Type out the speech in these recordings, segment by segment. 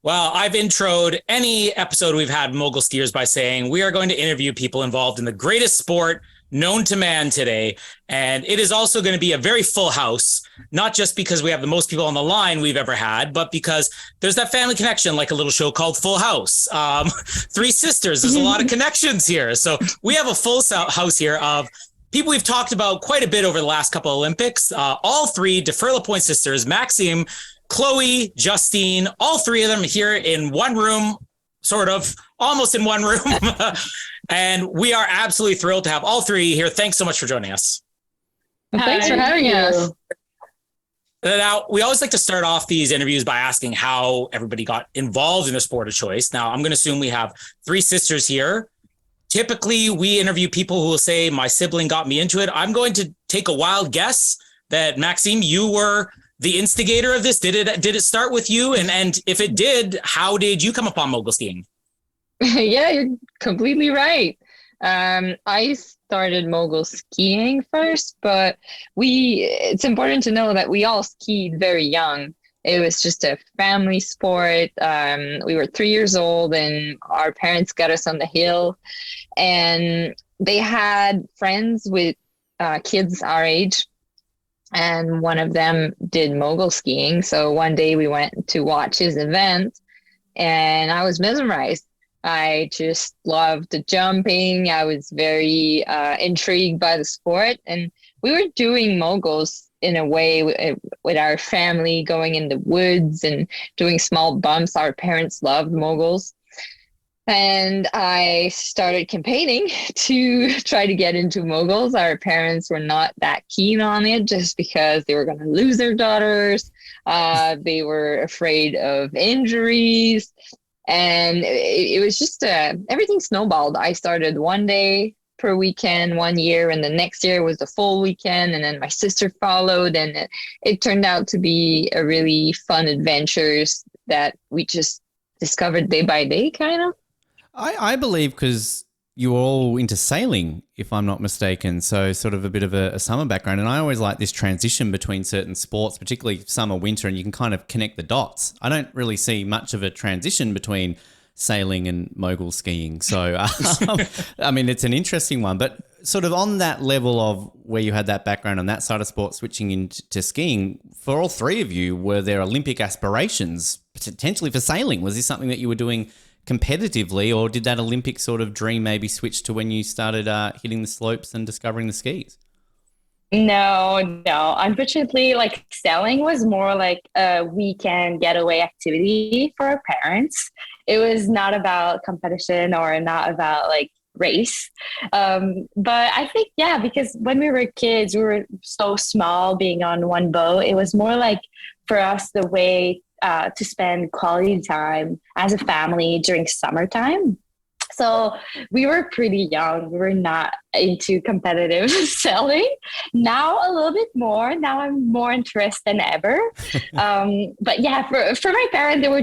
Well, I've introed any episode we've had mogul skiers by saying we are going to interview people involved in the greatest sport known to man today. And it is also going to be a very full house, not just because we have the most people on the line we've ever had, but because there's that family connection, like a little show called Full House. Three sisters, there's a lot of connections here. So we have a full house here of people we've talked about quite a bit over the last couple of Olympics. All three Dufour-Lapointe sisters, Maxime, Chloe, Justine, all three of them here in one room, sort of almost in one room. And we are absolutely thrilled to have all three here. Thanks so much for joining us. Well, thanks for having us. Now, we always like to start off these interviews by asking how everybody got involved in the sport of choice. Now, I'm going to assume we have three sisters here. Typically, we interview people who will say, my sibling got me into it. I'm going to take a wild guess that, Maxime, you were the instigator of this. Did it start with you? And if it did, how did you come upon mogul skiing? Yeah, you're completely right. I started mogul skiing first, but it's important to know that we all skied very young. It was just a family sport. We were 3 years old and our parents got us on the hill, and they had friends with kids our age. And one of them did mogul skiing. So one day we went to watch his event and I was mesmerized. I just loved the jumping. I was very intrigued by the sport. And we were doing moguls in a way with our family, going in the woods and doing small bumps. Our parents loved moguls. And I started campaigning to try to get into moguls. Our parents were not that keen on it just because they were going to lose their daughters. They were afraid of injuries. And it was just everything snowballed. I started one day per weekend 1 year, and the next year was the full weekend. And then my sister followed, and it turned out to be a really fun adventures that we just discovered day by day, kind of. I believe because you were all into sailing, if I'm not mistaken, so sort of a bit of a summer background. And I always like this transition between certain sports, particularly summer, winter, and you can kind of connect the dots. I don't really see much of a transition between sailing and mogul skiing. So, I mean, it's an interesting one. But sort of on that level of where you had that background on that side of sport, switching into skiing, for all three of you, were there Olympic aspirations potentially for sailing? Was this something that you were doing competitively, or did that Olympic sort of dream maybe switch to when you started hitting the slopes and discovering the skis? No. Unfortunately, like sailing was more like a weekend getaway activity for our parents. It was not about competition or not about like race. But I think, yeah, because when we were kids, we were so small being on one boat. It was more like for us the way to spend quality time as a family during summertime. So we were pretty young. We were not into competitive sailing. Now a little bit more. Now I'm more interested than ever. But yeah, for my parents, they were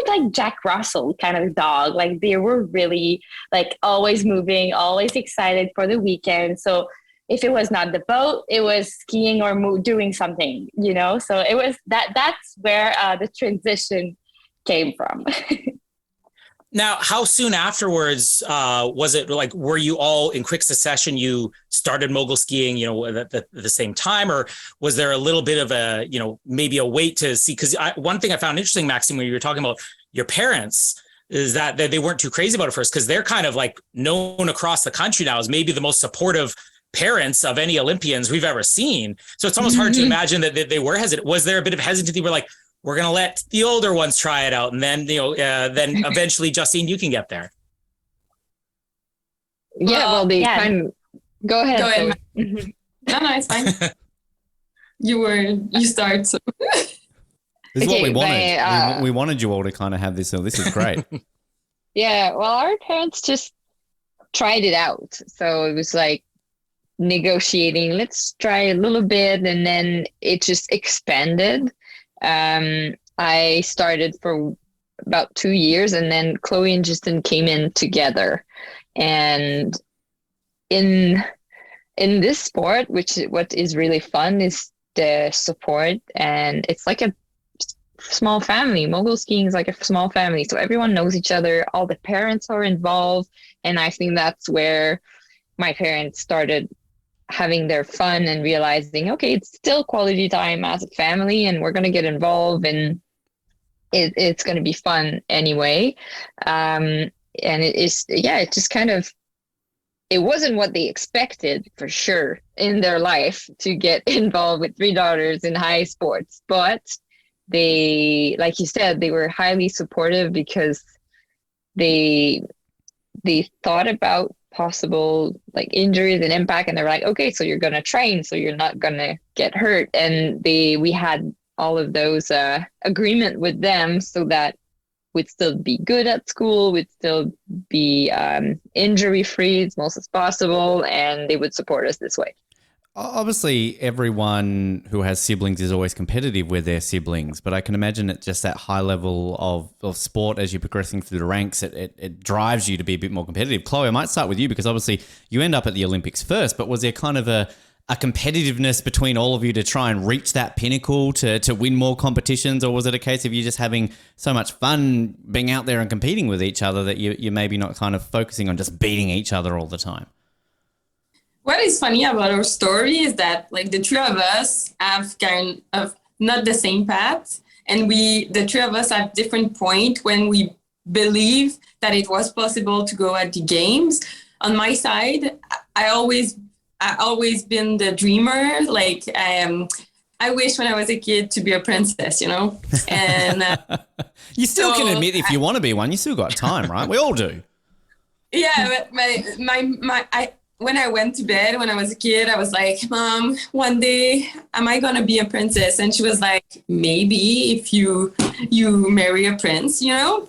like Jack Russell kind of dog. Like they were really like always moving, always excited for the weekend. So if it was not the boat, it was skiing or doing something, you know? So it was that's where the transition came from. Now, how soon afterwards was it like, were you all in quick succession? You started mogul skiing, at the same time, or was there a little bit of a, maybe a wait to see? Because one thing I found interesting, Maxime, when you were talking about your parents, is that they weren't too crazy about it first, because they're kind of like known across the country now as maybe the most supportive parents of any Olympians we've ever seen. So it's almost hard to imagine that they were hesitant. Was there a bit of hesitancy where like, we're going to let the older ones try it out, and then, then eventually, Justine, you can get there? Yeah, kind of... Go ahead. No, it's fine. You start. So. This is what we wanted. We wanted you all to kind of have this. So this is great. Yeah, well, our parents just tried it out. So it was like negotiating, let's try a little bit, and then it just expanded. I started for about 2 years, and then Chloe and Justine came in together. And in this sport, what is really fun is the support, and it's like a small family. Mogul skiing is like a small family. So everyone knows each other. All the parents are involved. And I think that's where my parents started having their fun and realizing, okay, it's still quality time as a family and we're going to get involved and it's going to be fun anyway. And it is, yeah, it just kind of, it wasn't what they expected for sure in their life to get involved with three daughters in high sports. But they, like you said, they were highly supportive because they thought about possible like injuries and impact, and they're like, okay, so you're gonna train, so you're not gonna get hurt. And we had all of those agreement with them so that we'd still be good at school, we'd still be injury free as most as possible, and they would support us this way. Obviously, everyone who has siblings is always competitive with their siblings, but I can imagine at just that high level of sport as you're progressing through the ranks, it drives you to be a bit more competitive. Chloe, I might start with you because obviously you end up at the Olympics first, but was there kind of a competitiveness between all of you to try and reach that pinnacle to win more competitions, or was it a case of you just having so much fun being out there and competing with each other that you're maybe not kind of focusing on just beating each other all the time? What is funny about our story is that like the three of us have kind of not the same path, and the three of us have different point when we believe that it was possible to go at the games. On my side, I always been the dreamer. Like I wish when I was a kid to be a princess, you know. And you still can admit if you want to be one. You still got time, right? We all do. Yeah, but when I went to bed when I was a kid, I was like, Mom, one day, am I going to be a princess? And she was like, maybe if you marry a prince, you know?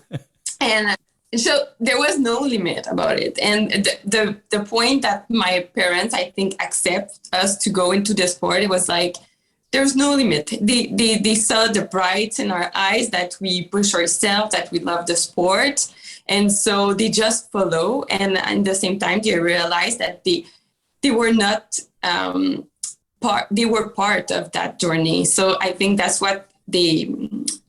And so there was no limit about it. And the point that my parents, I think, accept us to go into the sport, it was like, there's no limit. They saw the bright in our eyes that we push ourselves, that we love the sport. And so they just follow, and at the same time they realize that they were not they were part of that journey. So I think that's what they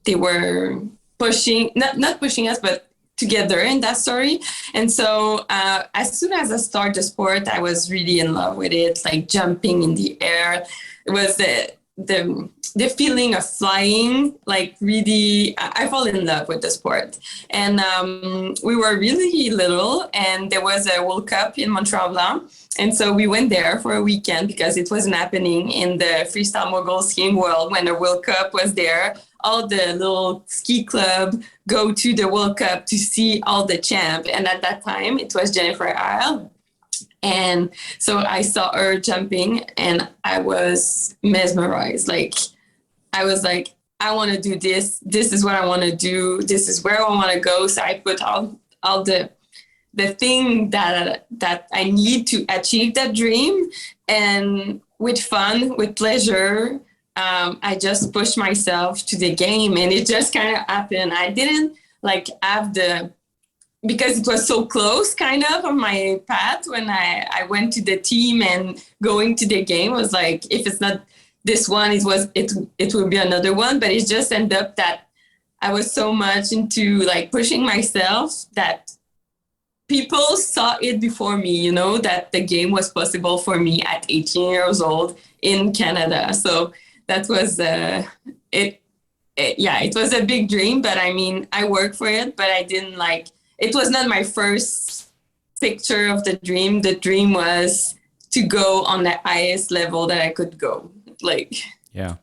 were pushing, not pushing us, but together in that story. And so as soon as I started the sport, I was really in love with it, like jumping in the air. It was the feeling of flying, like really, I fall in love with the sport. And we were really little, and there was a World Cup in Mont-Tremblant. And so we went there for a weekend because it wasn't happening in the freestyle mogul skiing world when the World Cup was there. All the little ski club go to the World Cup to see all the champ. And at that time, it was Jennifer Isle. And so I saw her jumping and I was mesmerized. Like, I was like, I want to do this. This is what I want to do. This is where I want to go. So I put all the thing that I need to achieve that dream. And with fun, with pleasure, I just pushed myself to the game, and it just kind of happened. I didn't like have because it was so close kind of on my path when I went to the team, and going to the game was like, if it's not this one, it will be another one. But it just ended up that I was so much into like pushing myself that people saw it before me, you know, that the game was possible for me at 18 years old in Canada. So that was it was a big dream, but I mean, I worked for it, but I didn't like, it was not my first picture of the dream. The dream was to go on the highest level that I could go. Like, yeah.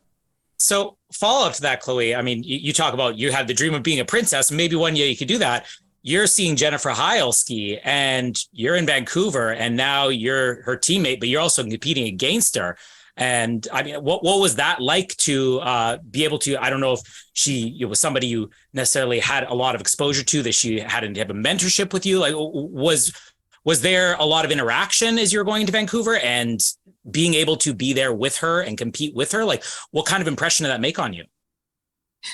So follow up to that, Chloe. I mean, you talk about you had the dream of being a princess. Maybe one year you could do that. You're seeing Jennifer Heil ski, and you're in Vancouver, and now you're her teammate, but you're also competing against her. And I mean, what was that like to be able to, I don't know if it was somebody you necessarily had a lot of exposure to, that she hadn't have a mentorship with you. Like, was there a lot of interaction as you're going to Vancouver and being able to be there with her and compete with her? Like, what kind of impression did that make on you?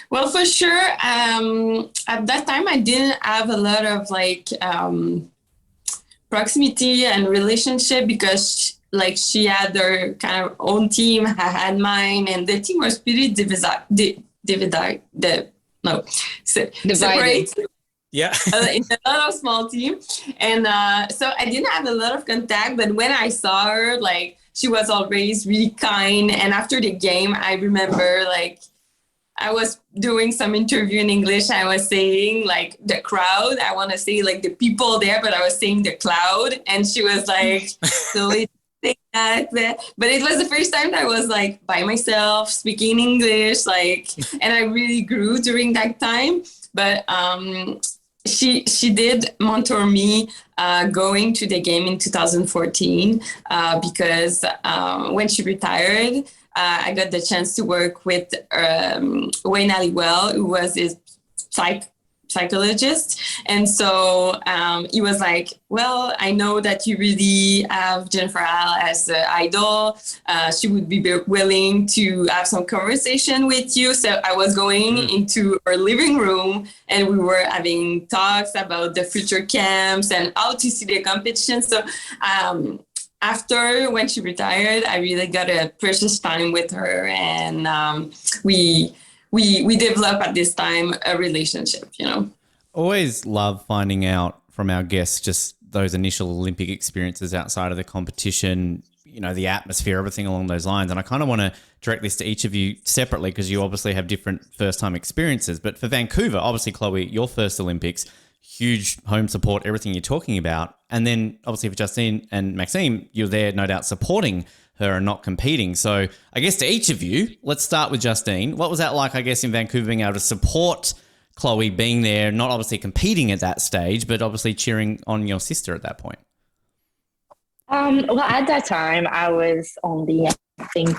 Well, for sure. At that time, I didn't have a lot of like proximity and relationship because she had her kind of own team. I had mine, and the team was pretty separate Yeah. in a lot of small team. And so I didn't have a lot of contact, but when I saw her, like, she was always really kind. And after the game, I remember, like, I was doing some interview in English. I was saying, like, the crowd. I want to say, like, the people there, but I was saying the cloud. And she was like, so it's that. But it was the first time that I was, like, by myself, speaking English, like, and I really grew during that time. But she did mentor me going to the game in 2014 because when she retired, I got the chance to work with Wayne Halliwell, who was his psychologist. And so he was like, well, I know that you really have Jennifer Al as an idol. She would be willing to have some conversation with you. So I was going into her living room and we were having talks about the future camps and how to see the competition. So after, when she retired, I really got a precious time with her, and we developed at this time a relationship, you know. Always love finding out from our guests just those initial Olympic experiences outside of the competition, you know, the atmosphere, everything along those lines. And I kind of want to direct this to each of you separately because you obviously have different first-time experiences. But for Vancouver, obviously, Chloe, your first Olympics, huge home support, everything you're talking about. And then obviously for Justine and Maxime, you're there, no doubt, supporting her and not competing. So I guess to each of you, let's start with Justine. What was that like, I guess, in Vancouver, being able to support Chloe, being there, not obviously competing at that stage, but obviously cheering on your sister at that point? Well, at that time, I was only, I think,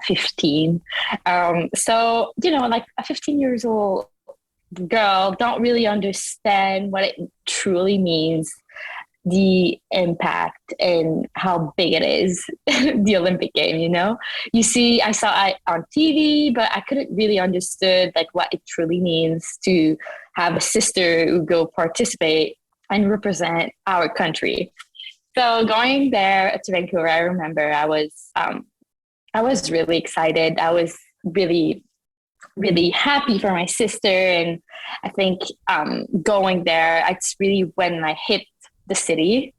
15. So, you know, like a 15 years old girl, don't really understand what it truly means, the impact and how big it is, the Olympic game, you know? I saw it on TV, but I couldn't really understood like what it truly means to have a sister who go participate and represent our country. So going there to Vancouver, I remember I was really excited. I was really, really happy for my sister. And I think going there, it's really when I hit the city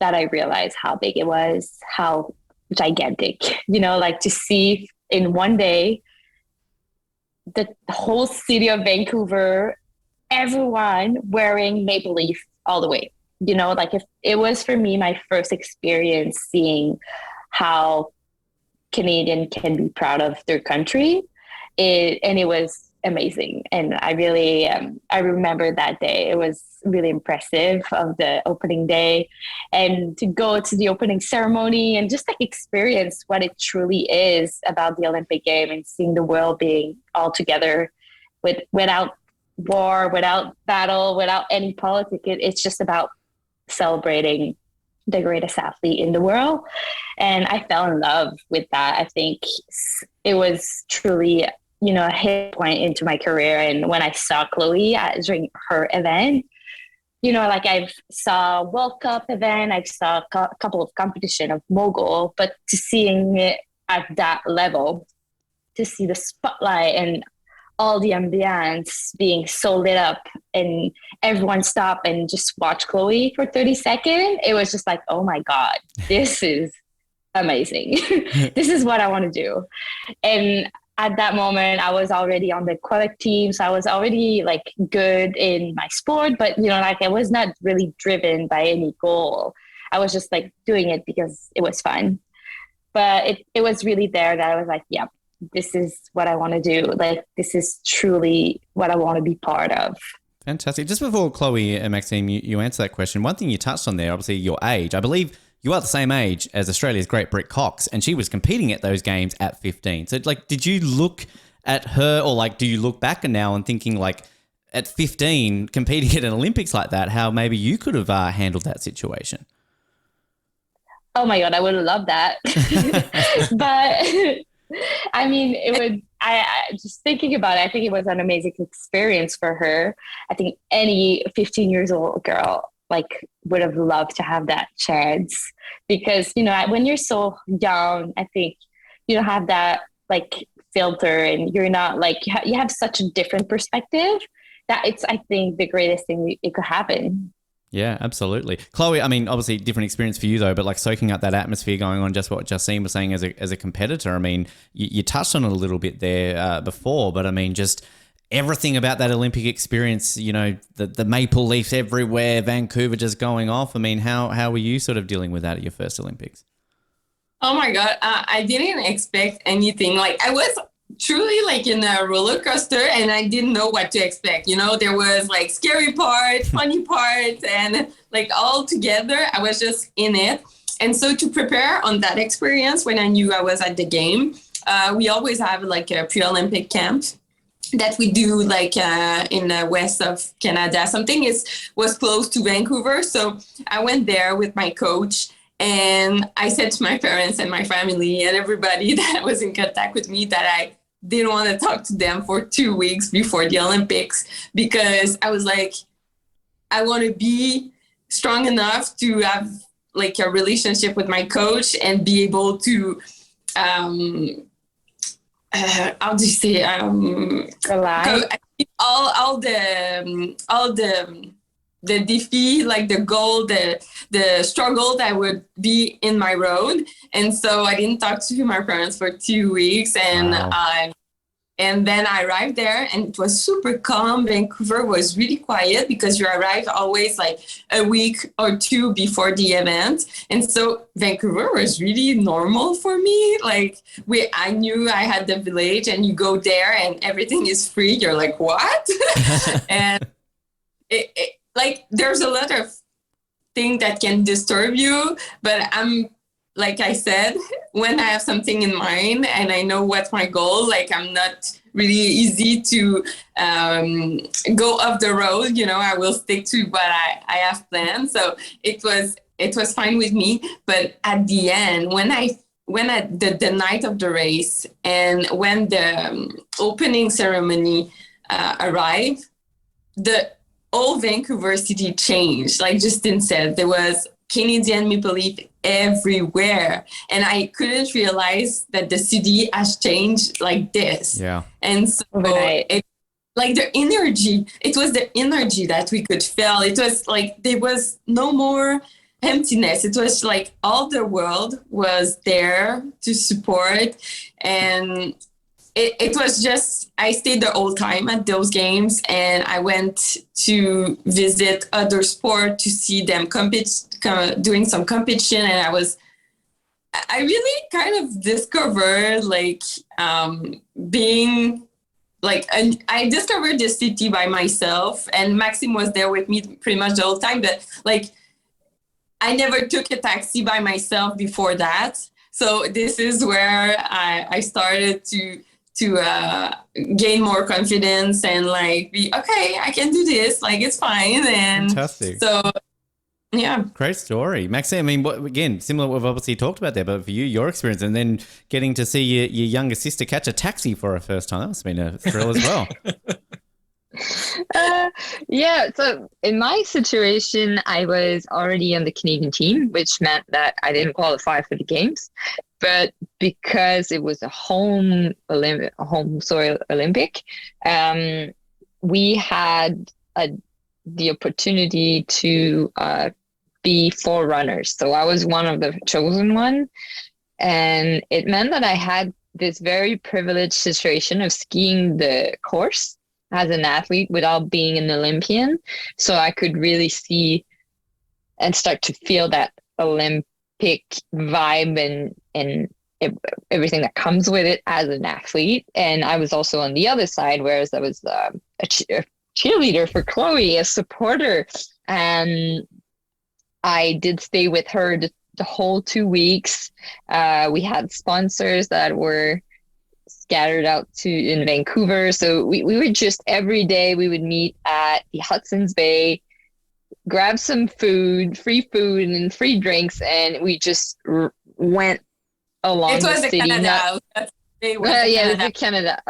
that I realized how big it was, how gigantic, you know, like to see in one day the whole city of Vancouver, everyone wearing Maple Leaf all the way, you know, like if it was for me, my first experience seeing how Canadian can be proud of their country, and it was amazing. And I really, I remember that day. It was really impressive of the opening day, and to go to the opening ceremony and just like experience what it truly is about the Olympic game and seeing the world being all together without war, without battle, without any politics. It's just about celebrating the greatest athlete in the world. And I fell in love with that. I think it was truly, you know, a hit point into my career. And when I saw Chloe during her event, you know, like I've saw World Cup event, I saw a couple of competition of mogul, but to seeing it at that level, to see the spotlight and all the ambience being so lit up and everyone stop and just watch Chloe for 30 seconds, it was just like, oh my God, this is amazing. This is what I want to do. And at that moment, I was already on the qualic team, so I was already like good in my sport, but you know, like I was not really driven by any goal. I was just like doing it because it was fun. But it was really there that I was like, yeah, this is what I want to do. Like, this is truly what I want to be part of. Fantastic. Just before Chloe and Maxime, you answer that question, one thing you touched on there, obviously your age. I believe you are the same age as Australia's great Britt Cox, and she was competing at those games at 15. So, like, did you look at her, or like, do you look back now and thinking like at 15 competing at an Olympics like that, how maybe you could have handled that situation? Oh my God, I would have loved that. But I mean, I just thinking about it, I think it was an amazing experience for her. I think any 15 years old girl like would have loved to have that chance, because, you know, when you're so young, I think you don't have that like filter, and you're not like, you have such a different perspective that it's, I think, the greatest thing it could happen. Yeah, absolutely. Chloe, I mean, obviously different experience for you though, but like soaking up that atmosphere going on, just what Justine was saying as a competitor. I mean, you touched on it a little bit there before, but I mean, just everything about that Olympic experience, you know, the maple leafs everywhere, Vancouver just going off. I mean, how were you sort of dealing with that at your first Olympics? Oh my God, I didn't expect anything. Like I was truly like in a roller coaster and I didn't know what to expect. You know, there was like scary part, funny part, and like all together, I was just in it. And so to prepare on that experience, when I knew I was at the game, we always have like a pre-Olympic camp that we do like in the west of Canada. Something was close to Vancouver. So I went there with my coach. And I said to my parents and my family and everybody that was in contact with me that I didn't want to talk to them for 2 weeks before the Olympics, because I was like, I want to be strong enough to have like a relationship with my coach and be able to, how do you say, all the defeat, like the goal, the struggle that would be in my road. And so I didn't talk to my parents for 2 weeks. And Wow. And then I arrived there and it was super calm. Vancouver was really quiet because you arrive always like a week or two before the event. And so Vancouver was really normal for me. Like I knew I had the village and you go there and everything is free. You're like, what? And like there's a lot of things that can disturb you, but like I said, when I have something in mind and I know what's my goal, like I'm not really easy to go off the road. You know, I will stick to what I have planned. So it was fine with me. But at the end, when the night of the race and when the opening ceremony arrived, the whole Vancouver city changed. Like Justine said, there was Canadian maple leaf everywhere. And I couldn't realize that the city has changed like this. Yeah. And so like the energy, it was the energy that we could feel. It was like there was no more emptiness. It was like all the world was there to support. And it was just, I stayed the whole time at those games and I went to visit other sport to see them doing some competition. And I really kind of discovered like being like, I discovered the city by myself and Maxime was there with me pretty much the whole time. But like, I never took a taxi by myself before that. So this is where I started to gain more confidence and like be okay, I can do this, like it's fine. And fantastic. So yeah, great story, Maxime. I mean, again, similar to what we've obviously talked about there, but for you, your experience, and then getting to see your younger sister catch a taxi for her first time, that must have been a thrill as well. Yeah, so in my situation, I was already on the Canadian team, which meant that I didn't qualify for the games. But because it was a home soil Olympic, we had the opportunity to be forerunners. So I was one of the chosen one, and it meant that I had this very privileged situation of skiing the course as an athlete without being an Olympian. So I could really see and start to feel that Olympic vibe and everything that comes with it as an athlete. And I was also on the other side, whereas I was a cheerleader for Chloe, a supporter. And I did stay with her the whole 2 weeks. We had sponsors that were scattered out in Vancouver. So we would just every day we would meet at the Hudson's Bay, grab some food, free food and free drinks. And we just went along it was the city. Canada. It was Canada.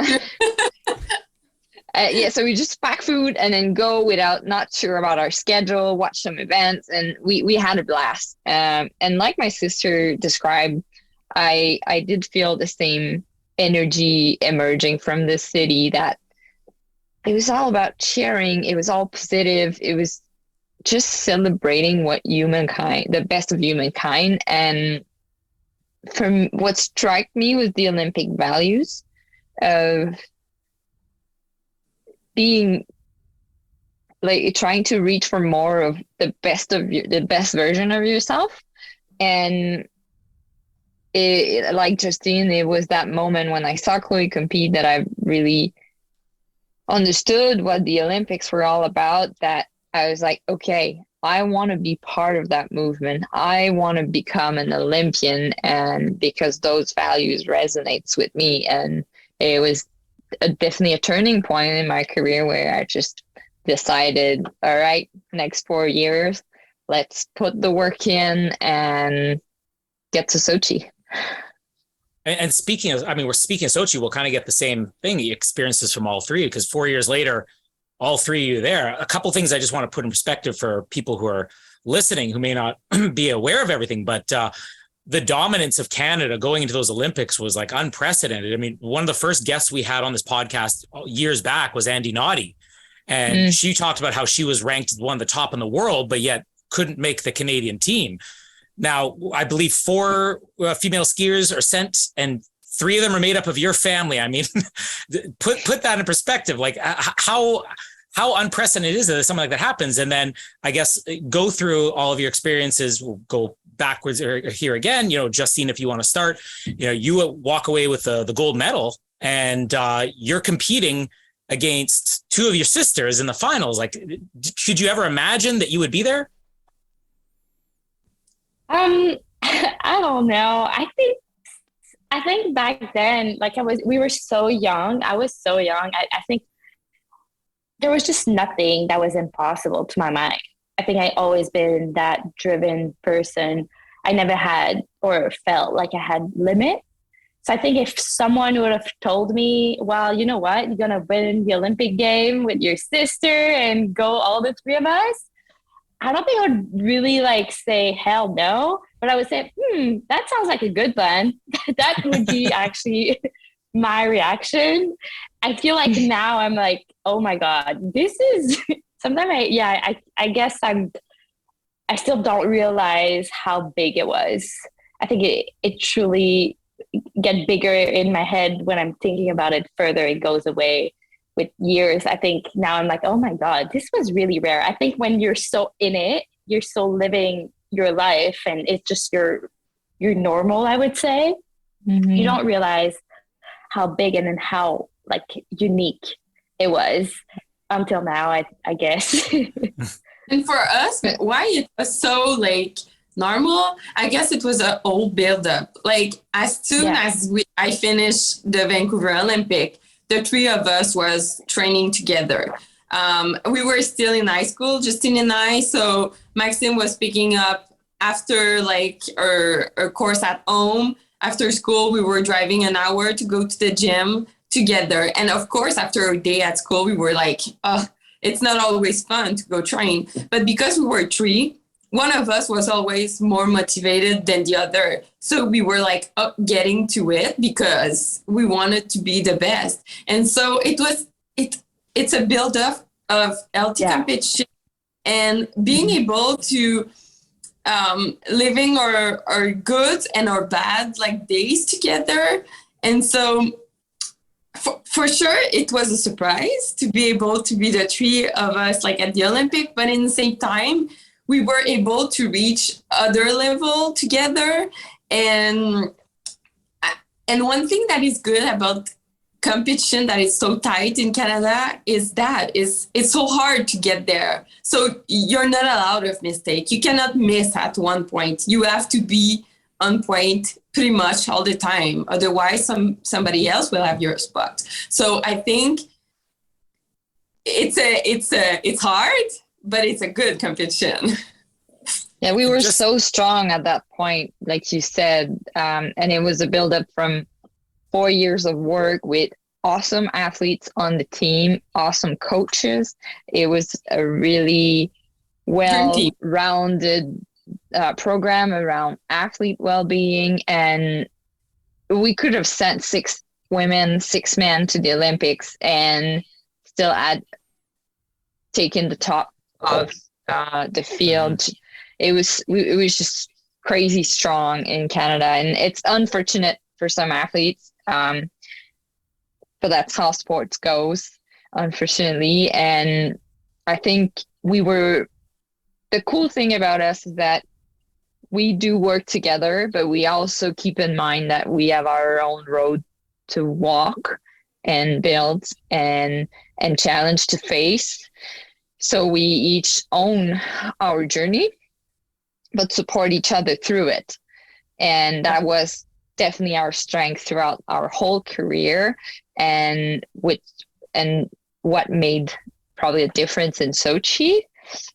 So we just pack food and then go without not sure about our schedule, watch some events, and we had a blast. And like my sister described, I did feel the same energy emerging from the city that it was all about cheering. It was all positive. It was just celebrating the best of humankind. And from what struck me was the Olympic values of being like trying to reach for more of the best version of yourself. And like Justine, it was that moment when I saw Chloe compete that I really understood what the Olympics were all about, that I was like, okay, I want to be part of that movement. I want to become an Olympian, and because those values resonates with me. And it was definitely a turning point in my career where I just decided, all right, next 4 years, let's put the work in and get to Sochi. And speaking of, we're speaking of Sochi, we'll kind of get the same thing, experiences from all three, because 4 years later, all three of you there. A couple things I just want to put in perspective for people who are listening, who may not be aware of everything, but the dominance of Canada going into those Olympics was like unprecedented. I mean, one of the first guests we had on this podcast years back was Andy Naughty. And she talked about how she was ranked one of the top in the world, but yet couldn't make the Canadian team. Now, I believe 4 female skiers are sent, and 3 of them are made up of your family. I mean, put that in perspective. Like how unprecedented is it that something like that happens? And then I guess go through all of your experiences. We'll go backwards here again. Justine, if you want to start, you walk away with the gold medal, and you're competing against 2 of your sisters in the finals. Like, could you ever imagine that you would be there? I don't know. I think back then, like we were so young. I was so young. I think there was just nothing that was impossible to my mind. I think I always been that driven person. I never had or felt like I had limit. So I think if someone would have told me, well, you know what, you're going to win the Olympic game with your sister and go all the 3 of us, I don't think I would really like say hell no, but I would say, that sounds like a good plan. That would be actually my reaction. I feel like now I'm like, oh my God, this is sometimes I guess I still don't realize how big it was. I think it truly get bigger in my head when I'm thinking about it further. It goes away with years. I think now I'm like, oh my God, this was really rare. I think when you're so in it, you're so living your life and it's just your normal, I would say. Mm-hmm. You don't realize how big and then how like unique it was until now, I guess. And for us, why it was so like normal, I guess it was a whole build-up. Like as soon as I finished the Vancouver Olympic, the 3 of us was training together. We were still in high school, Justine and I. So Maxime was picking up after like our course at home. After school, we were driving an hour to go to the gym together. And of course, after a day at school, we were like, it's not always fun to go train. But because we were 3, one of us was always more motivated than the other. So we were like getting to it because we wanted to be the best. And so it's a build-up of healthy competition and being able to living our good and our bad like days together. And so for sure, it was a surprise to be able to be the 3 of us like at the Olympic, but in the same time, we were able to reach other level together. And one thing that is good about competition that is so tight in Canada is it's so hard to get there. So you're not allowed of mistake. You cannot miss at one point. You have to be on point pretty much all the time. Otherwise, somebody else will have your spot. So I think it's hard, but it's a good competition. Yeah, we were so strong at that point, like you said, and it was a build-up from 4 years of work with awesome athletes on the team, awesome coaches. It was a really well-rounded program around athlete well-being, and we could have sent 6 women 6-man to the Olympics and still taking the top of the field. It was just crazy strong in Canada, and it's unfortunate for some athletes, but that's how sports goes, unfortunately. And I think the cool thing about us is that we do work together, but we also keep in mind that we have our own road to walk and build and challenge to face. So we each own our journey, but support each other through it. And that was definitely our strength throughout our whole career, and what made probably a difference in Sochi.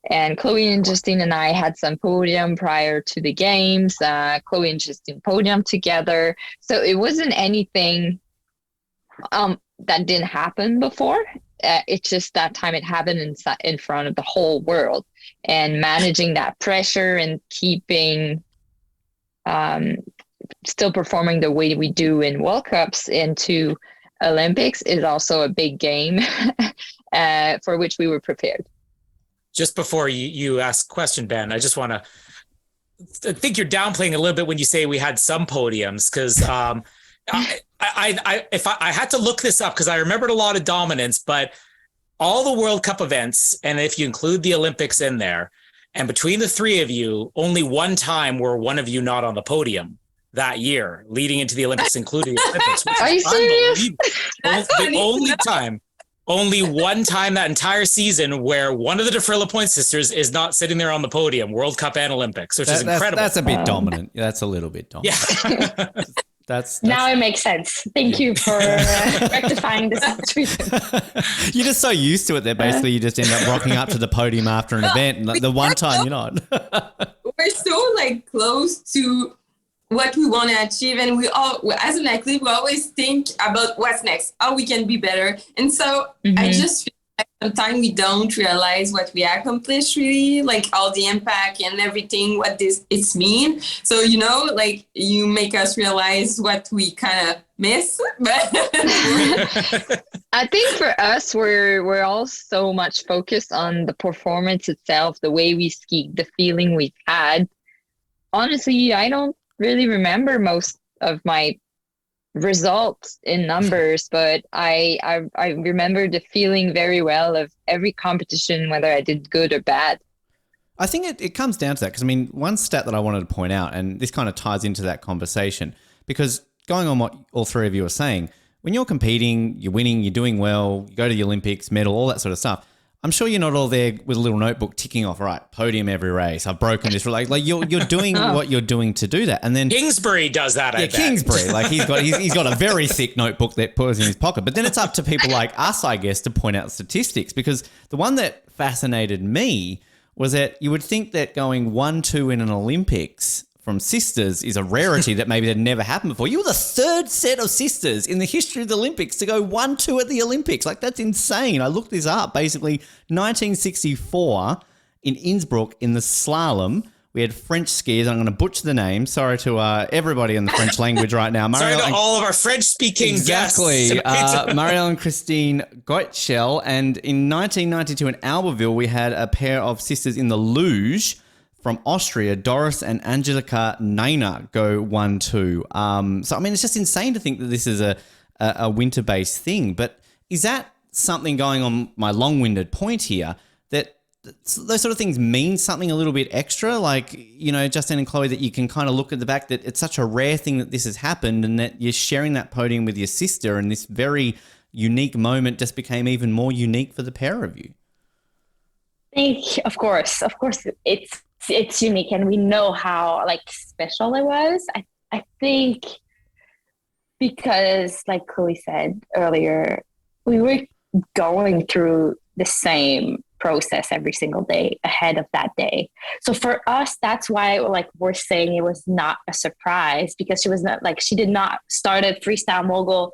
And Chloe and Justine and I had some podium prior to the games. Chloe and Justine podium together. So it wasn't anything that didn't happen before. It's just that time it happened in front of the whole world, and managing that pressure and keeping still performing the way we do in World Cups into Olympics is also a big game for which we were prepared. Just before you ask a question, Ben, I just want to, I think you're downplaying a little bit when you say we had some podiums, because I had to look this up because I remembered a lot of dominance, but all the World Cup events, and if you include the Olympics in there, and between the three of you, only one time were one of you not on the podium that year, leading into the Olympics, including the Olympics. Are you serious? Only one time that entire season where one of the Dufour-Lapointe sisters is not sitting there on the podium, World Cup and Olympics, which is incredible. That's a bit dominant. That's a little bit dominant. Yeah. That's now it makes sense. Thank you for rectifying this situation. You're just so used to it that basically you just end up rocking up to the podium after an event, and the one time you're not. We're so close to what we want to achieve, and we all, as an athlete, we always think about what's next, how we can be better. And so I just feel like sometimes we don't realize what we accomplished, really, all the impact and everything, what it's mean. So you make us realize what we kind of miss. But I think for us, we're all so much focused on the performance itself, the way we skied, the feeling we've had. Honestly, I don't really remember most of my results in numbers, but I remember the feeling very well of every competition, whether I did good or bad. I think it comes down to that, because one stat that I wanted to point out, and this kind of ties into that conversation, because going on what all three of you are saying, when you're competing, you're winning, you're doing well, you go to the Olympics, medal, all that sort of stuff, I'm sure you're not all there with a little notebook ticking off, right, podium every race, I've broken this. Like you're doing what you're doing to do that. And then Kingsbury does that, I bet. Kingsbury, he's got a very thick notebook that puts in his pocket. But then it's up to people like us, I guess, to point out statistics, because the one that fascinated me was that you would think that going 1-2 in an Olympics from sisters is a rarity that maybe had never happened before. You were the third set of sisters in the history of the Olympics to go 1-2 at the Olympics. That's insane. I looked this up. Basically, 1964 in Innsbruck in the slalom, we had French skiers. I'm going to butcher the name. Sorry to everybody in the French language right now. Sorry to all of our French-speaking guests. Marielle and Christine Goetschel. And in 1992 in Albertville, we had a pair of sisters in the luge from Austria, Doris and Angelika Naina, go 1-2. So, it's just insane to think that this is a winter-based thing. But is that something, going on my long-winded point here, that those sort of things mean something a little bit extra? Justine and Chloe, that you can kind of look at the back that it's such a rare thing that this has happened, and that you're sharing that podium with your sister, and this very unique moment just became even more unique for the pair of you. I think, of course, it's unique, and we know how special it was. I think because, like Chloe said earlier, we were going through the same process every single day ahead of that day. So for us, that's why we're saying it was not a surprise, because she did not start at freestyle mogul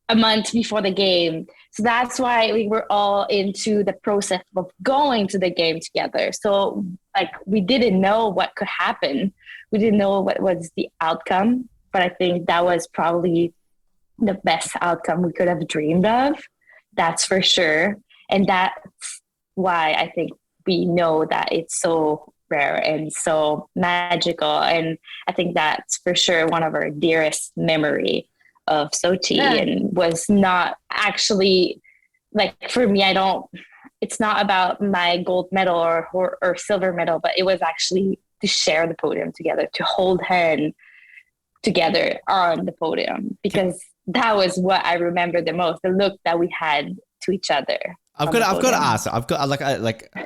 a month before the game. So that's why we were all into the process of going to the game together. So we didn't know what could happen. We didn't know what was the outcome, but I think that was probably the best outcome we could have dreamed of. That's for sure. And that's why I think we know that it's so rare and so magical. And I think that's for sure one of our dearest memory of Sochi, and was not actually like, for me, it's not about my gold medal or silver medal, but it was actually to share the podium together, to hold hand together on the podium, because that was what I remember the most, the look that we had to each other. I've got to ask.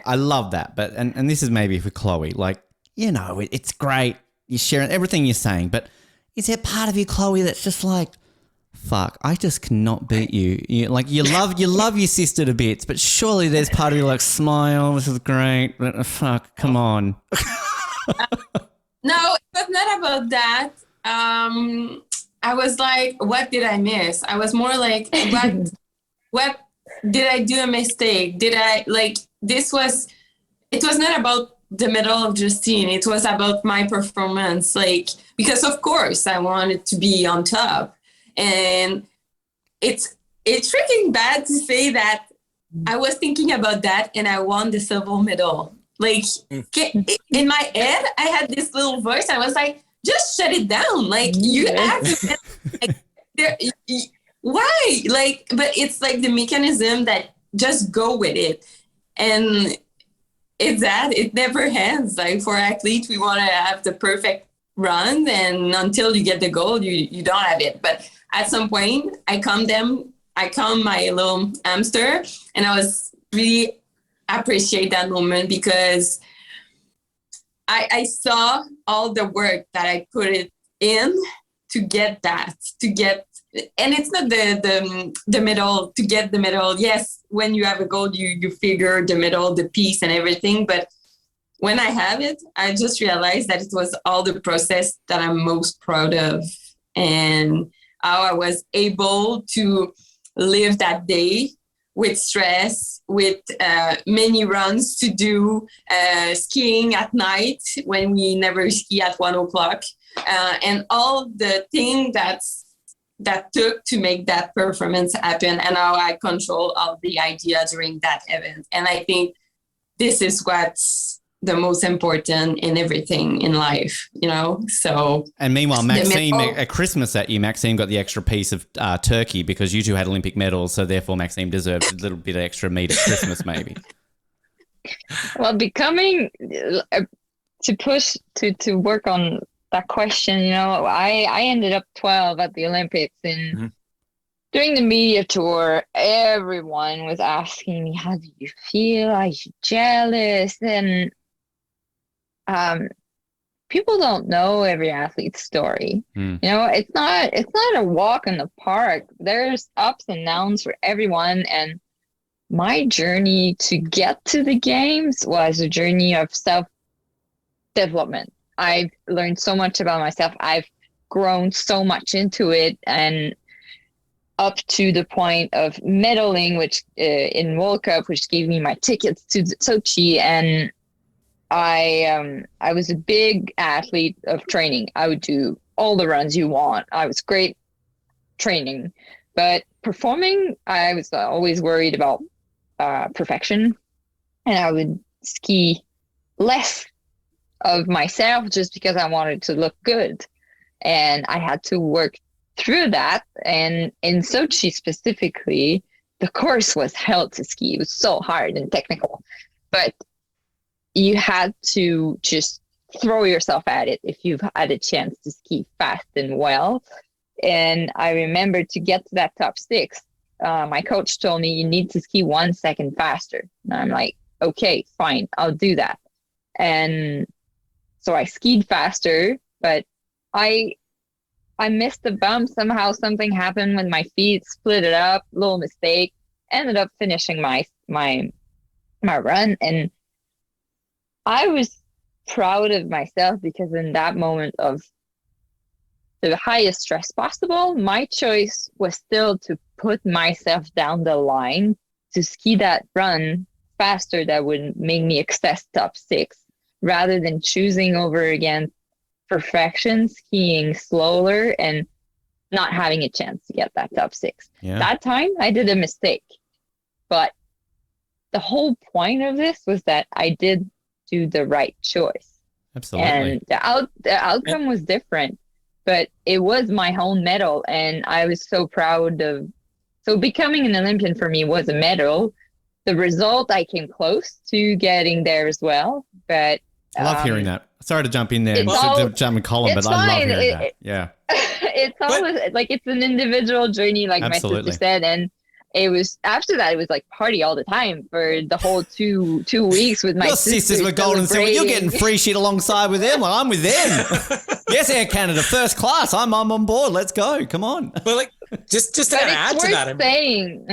I love that, but and this is maybe for Chloe. Like, you know, it's great. You're sharing everything you're saying, but is there part of you, Chloe, that's just like, fuck, I just cannot beat you. You love your sister to bits, but surely there's part of you like, smile, this is great. But fuck, come on. No, it was not about that. I was like, what did I miss? I was more like, what did I do a mistake? It was not about the medal of Justine. It was about my performance. Like, because of course I wanted to be on top. And it's freaking bad to say that I was thinking about that and I won the silver medal. Like, in my head, I had this little voice. I was like, just shut it down. Like, you act like, why? Like, but it's like the mechanism that just go with it. And it's that it never ends. Like, for athletes, we want to have the perfect run, and until you get the goal, you don't have it. But at some point, I calm my little hamster, and I was really appreciate that moment, because I saw all the work that I put it in to get and it's not the medal, to get the medal. Yes, when you have a goal, you figure the medal, the piece and everything. But when I have it, I just realized that it was all the process that I'm most proud of, and how I was able to live that day with stress, with many runs to do, skiing at night when we never ski at 1:00, and all the thing that took to make that performance happen, and how I control all the idea during that event. And I think this is what's the most important in everything in life, you know? So. And meanwhile, Maxime, at Christmas that year, Maxime got the extra piece of turkey because you two had Olympic medals. So therefore Maxime deserves a little bit of extra meat at Christmas, maybe. Well, becoming to push to work on that question, you know, I ended up 12 at the Olympics, and during the media tour, everyone was asking me, how do you feel? Are you jealous? And people don't know every athlete's story. You know, it's not a walk in the park. There's ups and downs for everyone. And my journey to get to the games was a journey of self-development. I've learned so much about myself. I've grown so much into it, and up to the point of medaling, which in World Cup, which gave me my tickets to Sochi. And I was a big athlete of training. I would do all the runs you want. I was great training, but performing, I was always worried about perfection, and I would ski less of myself just because I wanted to look good. And I had to work through that. And in Sochi specifically, the course was hell to ski. It was so hard and technical, but you had to just throw yourself at it if you've had a chance to ski fast and well. And I remember, to get to that top 6, my coach told me, you need to ski 1 second faster. And I'm like, okay, fine, I'll do that. And so I skied faster, but I missed the bump. Somehow something happened with my feet, split it up, little mistake, ended up finishing my run. And I was proud of myself, because in that moment of the highest stress possible, my choice was still to put myself down the line to ski that run faster that would make me access top 6, rather than choosing over again perfection, skiing slower and not having a chance to get that top 6. Yeah. That time I did a mistake, but the whole point of this was that I did do the right choice. Absolutely. And the outcome was different, but it was my own medal, and I was so proud of. So becoming an Olympian for me was a medal. The result, I came close to getting there as well, but I love hearing that. Sorry to jump in there and jump in Colin, but I love hearing that. Yeah. It's always like it's an individual journey, like Absolutely. my sister said, and it was after that it was like party all the time for the whole two weeks with my Your sisters were golden silver. You're getting free shit alongside with them. Like, I'm with them. Yes, Air Canada, first class. I'm on board. Let's go. Come on. But like, just to add to that, saying,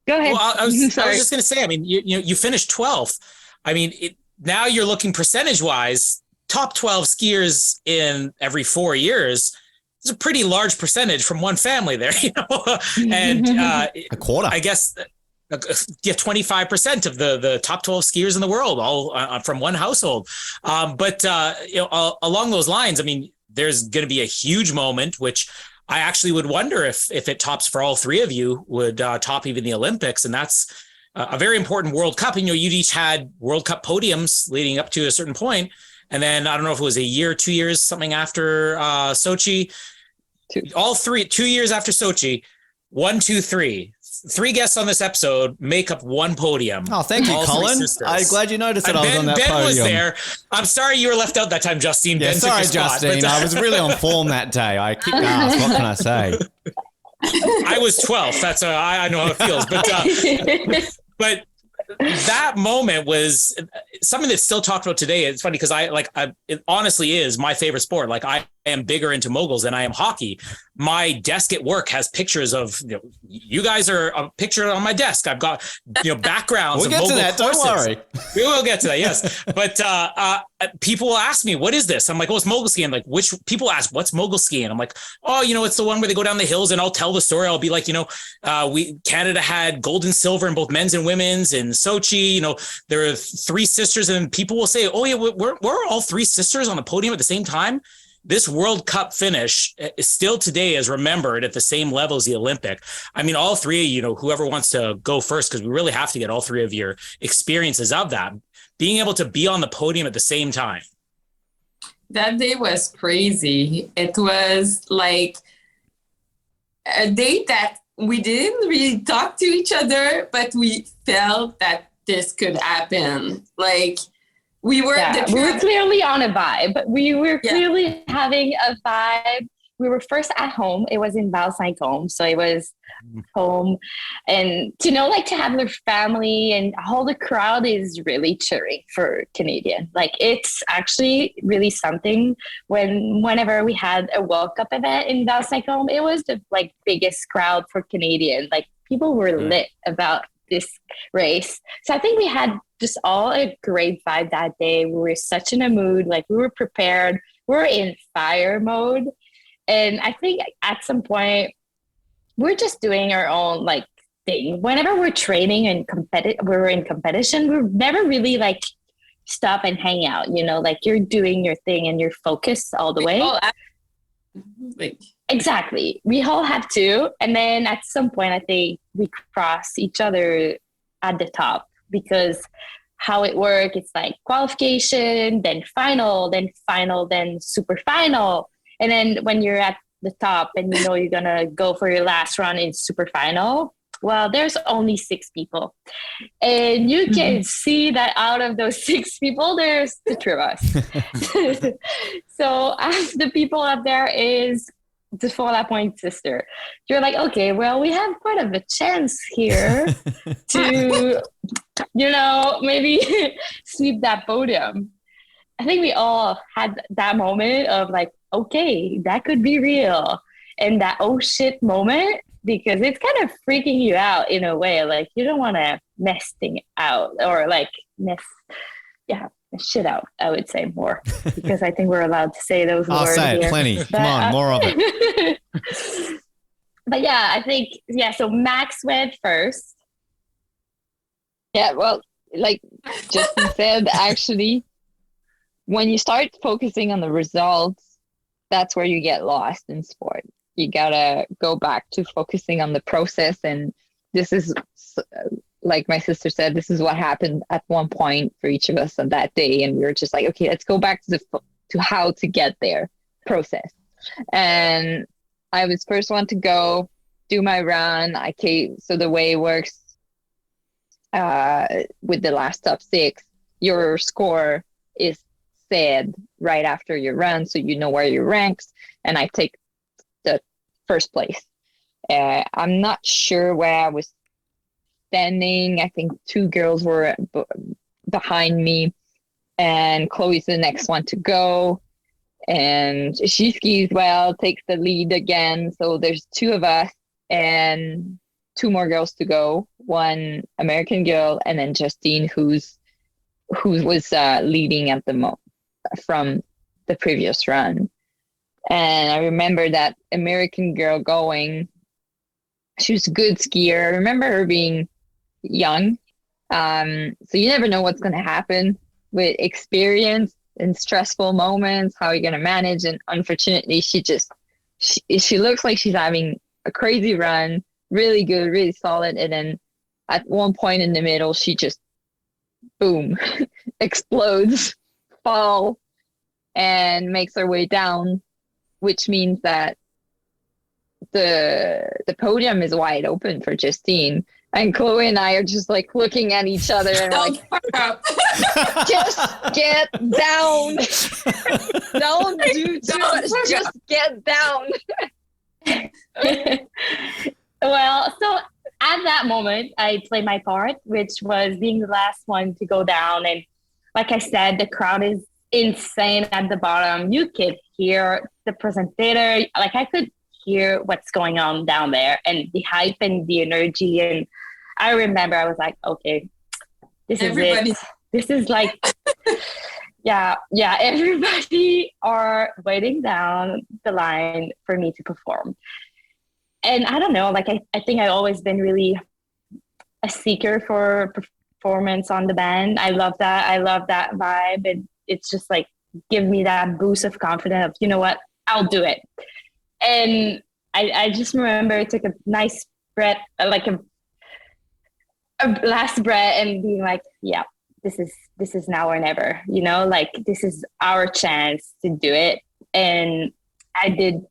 go ahead. Well, I was just going to say. I mean, you finished 12th. I mean, now you're looking percentage wise, top 12 skiers in every 4 years. It's a pretty large percentage from one family there, and a quarter, I guess. 25% of the top 12 skiers in the world, all from one household. But along those lines, I mean, there's going to be a huge moment, which I actually would wonder if it tops for all three of you, would top even the Olympics, and that's a very important World Cup. And you each had World Cup podiums leading up to a certain point, and then I don't know if it was a year, 2 years, something after Sochi. All 2 years after Sochi, 1, 2, 3. 3 guests on this episode make up one podium. Oh, thank you, Colin. I'm glad you noticed that I was on that podium. Ben was there. I'm sorry you were left out that time, Justine. Yeah, Ben sorry, Justine. I was really on form that day. I kicked ass. What can I say? I was 12th. That's I know how it feels. But that moment was something that's still talked about today. It's funny because it honestly is my favorite sport. Like, I am bigger into moguls than I am hockey. My desk at work has pictures of, you guys are a picture on my desk. I've got, backgrounds. We'll get to that. Don't worry. We will get to that. Yes. But people will ask me, what is this? I'm like, oh, it's mogul skiing. Like, which people ask, what's mogul skiing? I'm like, oh, it's the one where they go down the hills, and I'll tell the story. I'll be like, Canada had gold and silver in both men's and women's in Sochi. There are 3 sisters, and people will say, oh yeah, we're all 3 sisters on the podium at the same time. This World Cup finish is still today is remembered at the same level as the Olympic. I mean, all 3 of you, whoever wants to go first, because we really have to get all 3 of your experiences of that, being able to be on the podium at the same time. That day was crazy. It was like a day that we didn't really talk to each other, but we felt that this could happen. Like, we were clearly on a vibe. We were clearly having a vibe. We were first at home. It was in Val-Saint-Côme. So it was home. And to have their family and all the crowd is really cheering for Canadian. Like, it's actually really something. Whenever we had a World Cup event in Val-Saint-Côme, it was the biggest crowd for Canadian. Like, people were lit about this race. So I think we had just all a great vibe that day. We were such in a mood, like we were prepared. We were in fire mode. And I think at some point we're just doing our own thing. Whenever we're training and we were in competition, we never really stop and hang out, you're doing your thing and you're focused all the way. Exactly. We all have to. And then at some point, I think we cross each other at the top, because how it works, it's qualification, then final, then super final. And then when you're at the top and you're going to go for your last run in super final, well, there's only 6 people. And you can see that out of those 6 people, there's the 3 of us. So the people up there is Dufour-Lapointe sister. You're like, okay, well, we have quite of a chance here to, maybe sweep that podium. I think we all had that moment of okay, that could be real. And that oh shit moment, because it's kind of freaking you out in a way. You don't want to mess things out or mess shit out, I would say more, because I think we're allowed to say those words. I'll say it here. plenty. Come on, more of it. But yeah, I think, so Max went first. Yeah, well, Justin said, actually, when you start focusing on the results, that's where you get lost in sport. You gotta go back to focusing on the process. And this is, like my sister said, this is what happened at one point for each of us on that day. And we were just like, okay, let's go back to how to get there process. And I was first one to go do my run. So the way it works with the last top 6, your score is said right after your run, so you know where you ranks. And I take the first place. I'm not sure where I was standing. I think 2 girls were behind me, and Chloe's the next one to go. And she skis well, takes the lead again. So there's 2 of us and 2 more girls to go. One American girl, and then Justine, who was leading at from the previous run. And I remember that American girl going. She was a good skier. I remember her being young. So you never know what's going to happen with experience and stressful moments, how you're going to manage. And unfortunately, she looks like she's having a crazy run, really good, really solid. And then at one point in the middle, she just, boom, explodes, fall, and makes her way down, which means that the podium is wide open for Justine. And Chloe and I are just like looking at each other and like, just get down. Don't do too much. Just get down. Well, so at that moment, I played my part, which was being the last one to go down. And like I said, the crowd is insane at the bottom. You could hear the presenter. Like I could hear what's going on down there and the hype and the energy. And I remember I was like, okay, this is it. This is like, yeah, everybody are waiting down the line for me to perform. And I don't know, like I think I've always been really a seeker for performance on the band. I love that. I love that vibe. And it's just like, give me that boost of confidence of, you know what, I'll do it. And I just remember I took a nice breath, like a last breath, and being like, yeah, this is now or never, you know, like this is our chance to do it. And I did,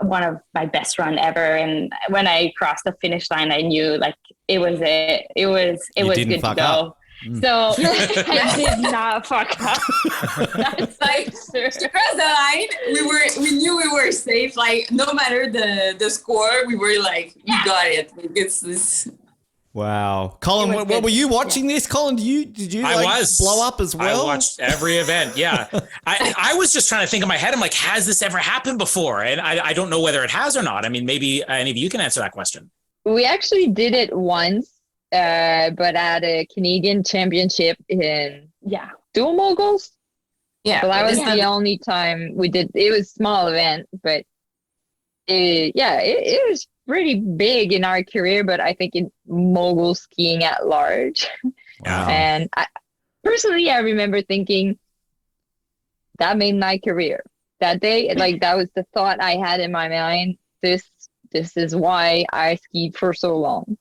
one of my best run ever. And when I crossed the finish line, I knew like it was it. It was good to go. Up. So I did not fuck up. That's like to cross the line, we knew we were safe. Like no matter the score, we were like, we got it. Like, it's this. Wow, Colin, what were you watching this? Colin, did you blow up as well? I watched every event. Yeah, I was just trying to think in my head. I'm like, has this ever happened before? And I don't know whether it has or not. I mean, maybe any of you can answer that question. We actually did it once. But at a Canadian championship in dual moguls. Yeah, so that was the only time we did. It was a small event, but it was pretty big in our career. But I think in mogul skiing at large. Wow. And personally, I remember thinking that made my career that day. Like that was the thought I had in my mind. This is why I skied for so long.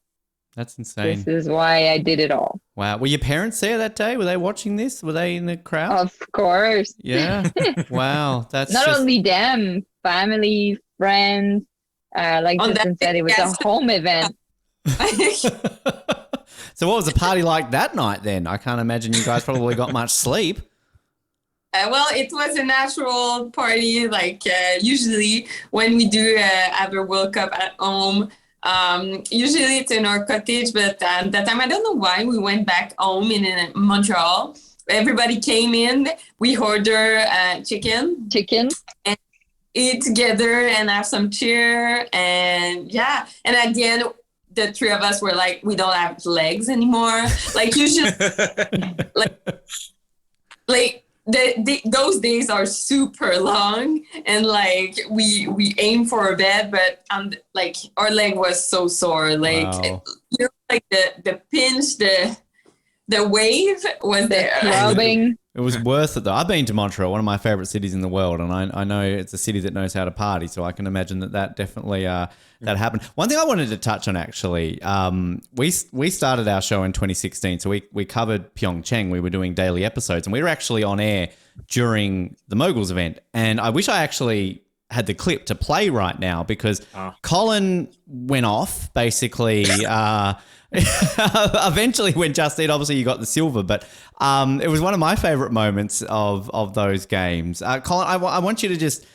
That's insane. This is why I did it all. Wow. Were your parents there that day? Were they watching this? Were they in the crowd? Of course. Yeah. Wow. That's not only them, family, friends. Like Justine said, it was a home event. So what was the party like that night then? I can't imagine you guys probably got much sleep. Well, it was a natural party. Like usually when we do have a World Cup at home, usually it's in our cottage, but that time I don't know why we went back home in Montreal. Everybody came in. We ordered chicken, and eat together and have some cheer, and And at the end, the 3 of us were like, we don't have legs anymore. Like usually, like. Those days are super long, and like we aim for a bed, but like our leg was so sore, like wow. You know, like the pinch, the wave was there. Clubbing. It was worth it though. I've been to Montreal, one of my favorite cities in the world, and I know it's a city that knows how to party. So I can imagine that definitely that happened. One thing I wanted to touch on actually, we started our show in 2016, so we covered Pyeongchang. We were doing daily episodes, and we were actually on air during the Moguls event. And I wish I actually had the clip to play right now because Colin went off basically. Eventually when Justine, obviously you got the silver, but it was one of my favorite moments of those games. Colin, I want you to just,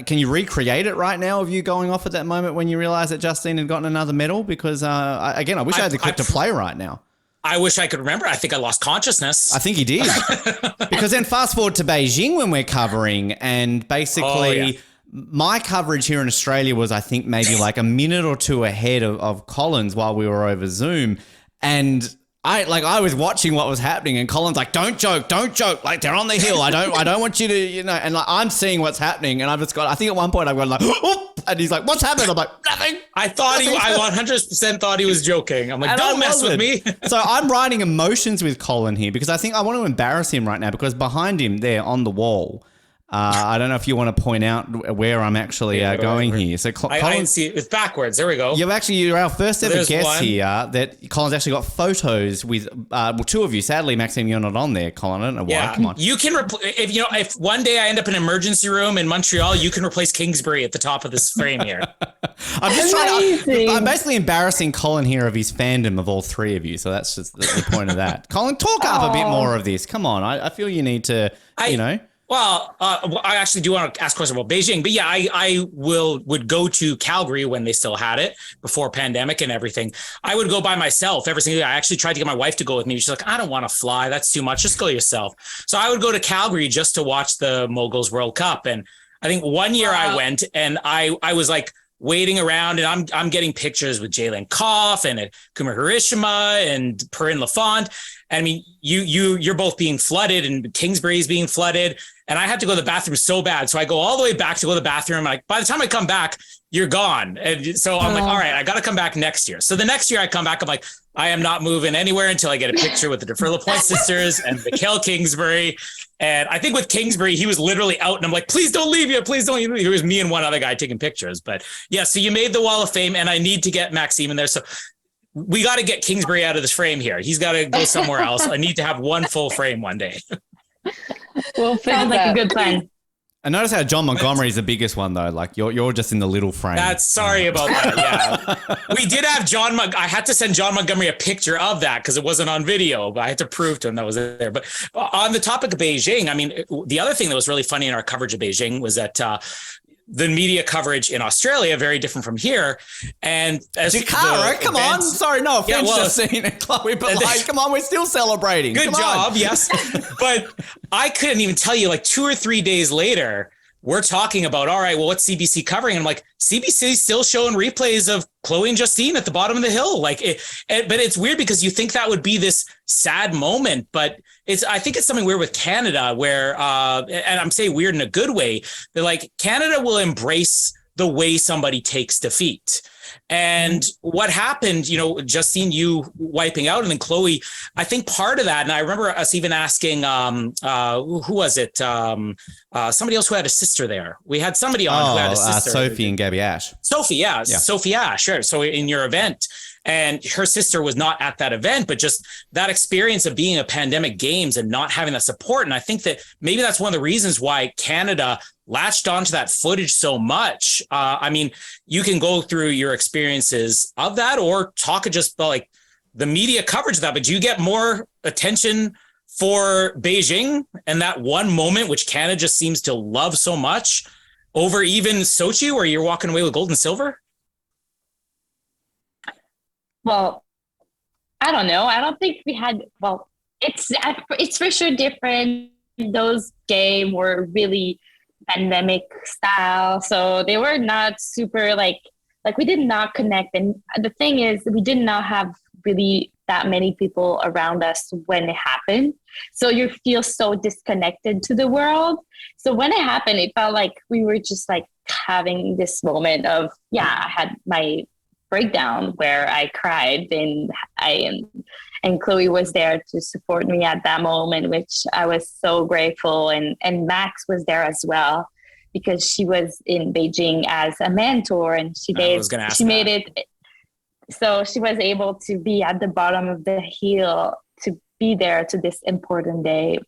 can you recreate it right now of you going off at that moment when you realized that Justine had gotten another medal? Because I wish I had the clip to play right now. I wish I could remember. I think I lost consciousness. I think he did. Because then fast forward to Beijing when we're covering, and basically my coverage here in Australia was, I think, maybe like a minute or two ahead of Colin's while we were over Zoom. And I was watching what was happening, and Colin's like, don't joke. Like, they're on the hill. I don't want you to, and like, I'm seeing what's happening. And I think at one point I've gone like, whoop, and he's like, what's happened? I'm like, nothing. I 100% thought he was joking. I'm like, and don't mess with me. So I'm writing emotions with Colin here because I think I want to embarrass him right now, because behind him there on the wall, I don't know if you want to point out where I'm actually going here. So I see it's backwards. There we go. You're our first ever guest one. here that Colin's actually got photos with two of you. Sadly, Maxime, you're not on there, Colin. I don't know why. Yeah. Come on. You can if one day I end up in an emergency room in Montreal, you can replace Kingsbury at the top of this frame here. I'm basically embarrassing Colin here of his fandom of all three of you. So that's just the point of that. Colin, talk up a bit more of this. Come on. I feel you need to, Well, I actually do want to ask a question about Beijing, but yeah, I would go to Calgary when they still had it before pandemic and everything. I would go by myself every single day. I actually tried to get my wife to go with me. She's like, I don't want to fly. That's too much. Just go yourself. So I would go to Calgary just to watch the Moguls World Cup. And I think one year I went and I was like waiting around, and I'm getting pictures with Jalen Koff and Kuma Harishima and Perrin Lafont. I mean, you're both being flooded, and Kingsbury's being flooded. And I had to go to the bathroom so bad. So I go all the way back to go to the bathroom. Like, by the time I come back, you're gone. And so I'm like, all right, I got to come back next year. So the next year I come back, I'm like, I am not moving anywhere until I get a picture with the Dufour-Lapointe sisters and Mikhail Kingsbury. And I think with Kingsbury, he was literally out, and I'm like, please don't leave yet. Please don't leave. It was me and one other guy taking pictures. But yeah, so you made the Wall of Fame, and I need to get Maxime in there. So we got to get Kingsbury out of this frame here. He's got to go somewhere else. I need to have one full frame one day. Sounds like a good plan. I notice how John Montgomery is the biggest one though. Like you're just in the little frame. Sorry about that. Yeah, we did have I had to send John Montgomery a picture of that because it wasn't on video, but I had to prove to him that was there. But on the topic of Beijing, I mean, the other thing that was really funny in our coverage of Beijing was that the media coverage in Australia very different from here. And as Jakarta, come on. Sorry, no offense, Justine and Chloe, but like, come on, we're still celebrating. Good job, yes. But I couldn't even tell you, like 2 or 3 days later, we're talking about, all right, well, what's CBC covering? And I'm like, CBC's still showing replays of Chloe and Justine at the bottom of the hill. Like, but it's weird because you think that would be this sad moment, but I think it's something weird with Canada where, and I'm saying weird in a good way, that like Canada will embrace the way somebody takes defeat. And what happened, Justine, you wiping out, and then Chloe, I think part of that, and I remember us even asking, who was it? Somebody else who had a sister there. We had somebody on who had a sister. Sophie and Gabby Ash. Sophie, yeah. Sophie Ash, sure. So in your event, and her sister was not at that event, but just that experience of being a pandemic games and not having that support. And I think that maybe that's one of the reasons why Canada latched onto that footage so much. I mean, you can go through your experiences of that or talk just about like the media coverage of that, but do you get more attention for Beijing and that one moment, which Canada just seems to love so much, over even Sochi, where you're walking away with gold and silver? Well, I don't know. I don't think we had, it's for sure different. Those games were really pandemic style. So they were not super like we did not connect. And the thing is, we did not have really that many people around us when it happened. So you feel so disconnected to the world. So when it happened, it felt like we were just like having this moment of, I had my breakdown where I cried, and and Chloe was there to support me at that moment, which I was so grateful. And Max was there as well, because she was in Beijing as a mentor, and she made it. So she was able to be at the bottom of the hill to be there to this important day.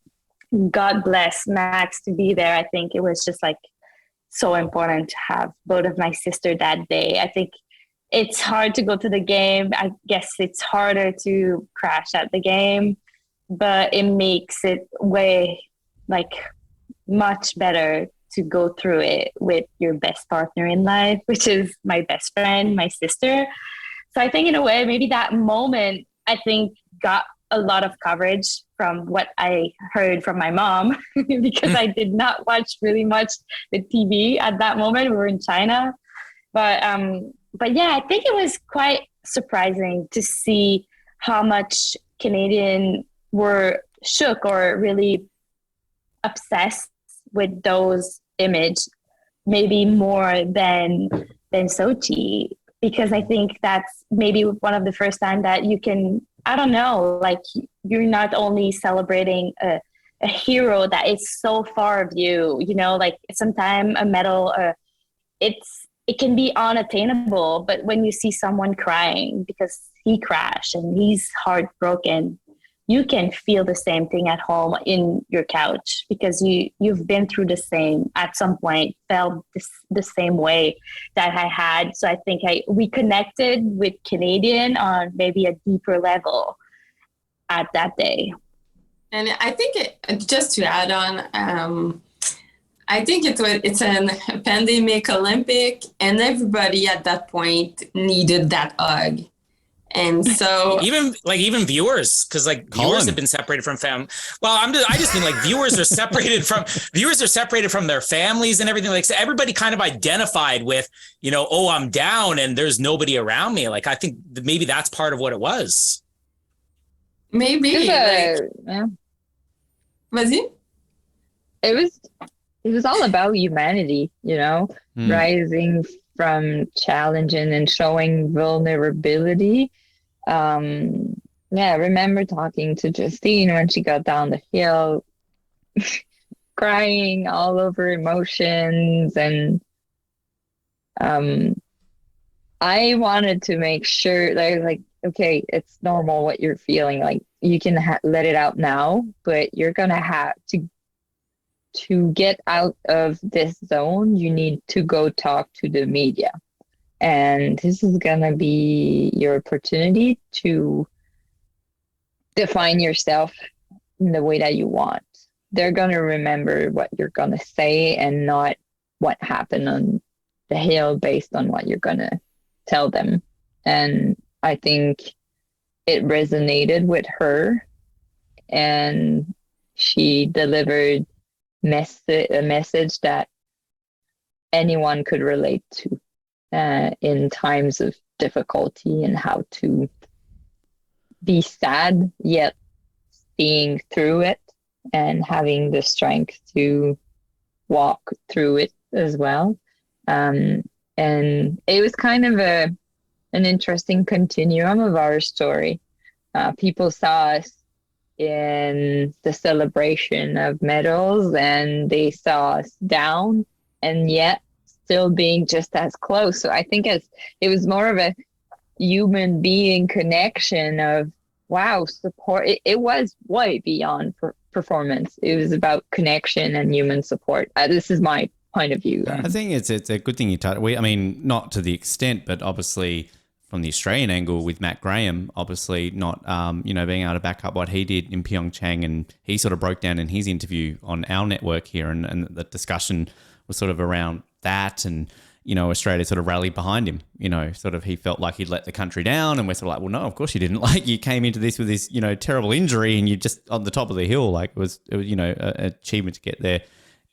God bless Max to be there. I think it was just like so important to have both of my sister that day. I think it's hard to go to the game. I guess it's harder to crash at the game, but it makes it way like much better to go through it with your best partner in life, which is my best friend, my sister. So I think in a way, maybe that moment, I think got a lot of coverage from what I heard from my mom, because I did not watch really much the TV at that moment. We were in China. But yeah, I think it was quite surprising to see how much Canadian were shook or really obsessed with those images, maybe more than Sochi, because I think that's maybe one of the first time that you can, I don't know, like you're not only celebrating a hero that is so far of you, you know, like sometimes a medal, it can be unattainable, but when you see someone crying because he crashed and he's heartbroken, you can feel the same thing at home in your couch, because you've been through the same, at some point felt the same way that I had. So I think we connected with Canadian on maybe a deeper level at that day. And I think just to add on, I think it's a pandemic Olympic, and everybody at that point needed that hug. And so even viewers, because like Colin. Viewers have been separated from fam. Well, I just mean like viewers are separated from their families and everything. Like, so everybody kind of identified with, you know, oh, I'm down and there's nobody around me. Like, I think maybe that's part of what it was. Maybe. Yeah. Was It was all about humanity, you know, rising from challenging and showing vulnerability. I remember talking to Justine when she got down the hill, crying all over emotions. And I wanted to make sure like, okay, it's normal what you're feeling. Like, you can let it out now, but you're going to have to get out of this zone. You need to go talk to the media. And this is going to be your opportunity to define yourself in the way that you want. They're going to remember what you're going to say and not what happened on the hill based on what you're going to tell them. And I think it resonated with her, and she delivered a message that anyone could relate to in times of difficulty, and how to be sad yet seeing through it and having the strength to walk through it as well. And it was kind of an interesting continuum of our story. People saw us in the celebration of medals, and they saw us down and yet still being just as close. So I think it was more of a human being connection of, wow, support. It was way beyond performance. It was about connection and human support. This is my point of view. I think it's a good thing you touched. I mean, not to the extent, but obviously from the Australian angle with Matt Graham, obviously not, being able to back up what he did in Pyeongchang, and he sort of broke down in his interview on our network here, and the discussion was sort of around that, and, you know, Australia sort of rallied behind him, you know, sort of he felt like he'd let the country down, and we're sort of like, well, no, of course you didn't. Like, you came into this with this, you know, terrible injury, and you just on the top of the hill. Like, it was you know, an achievement to get there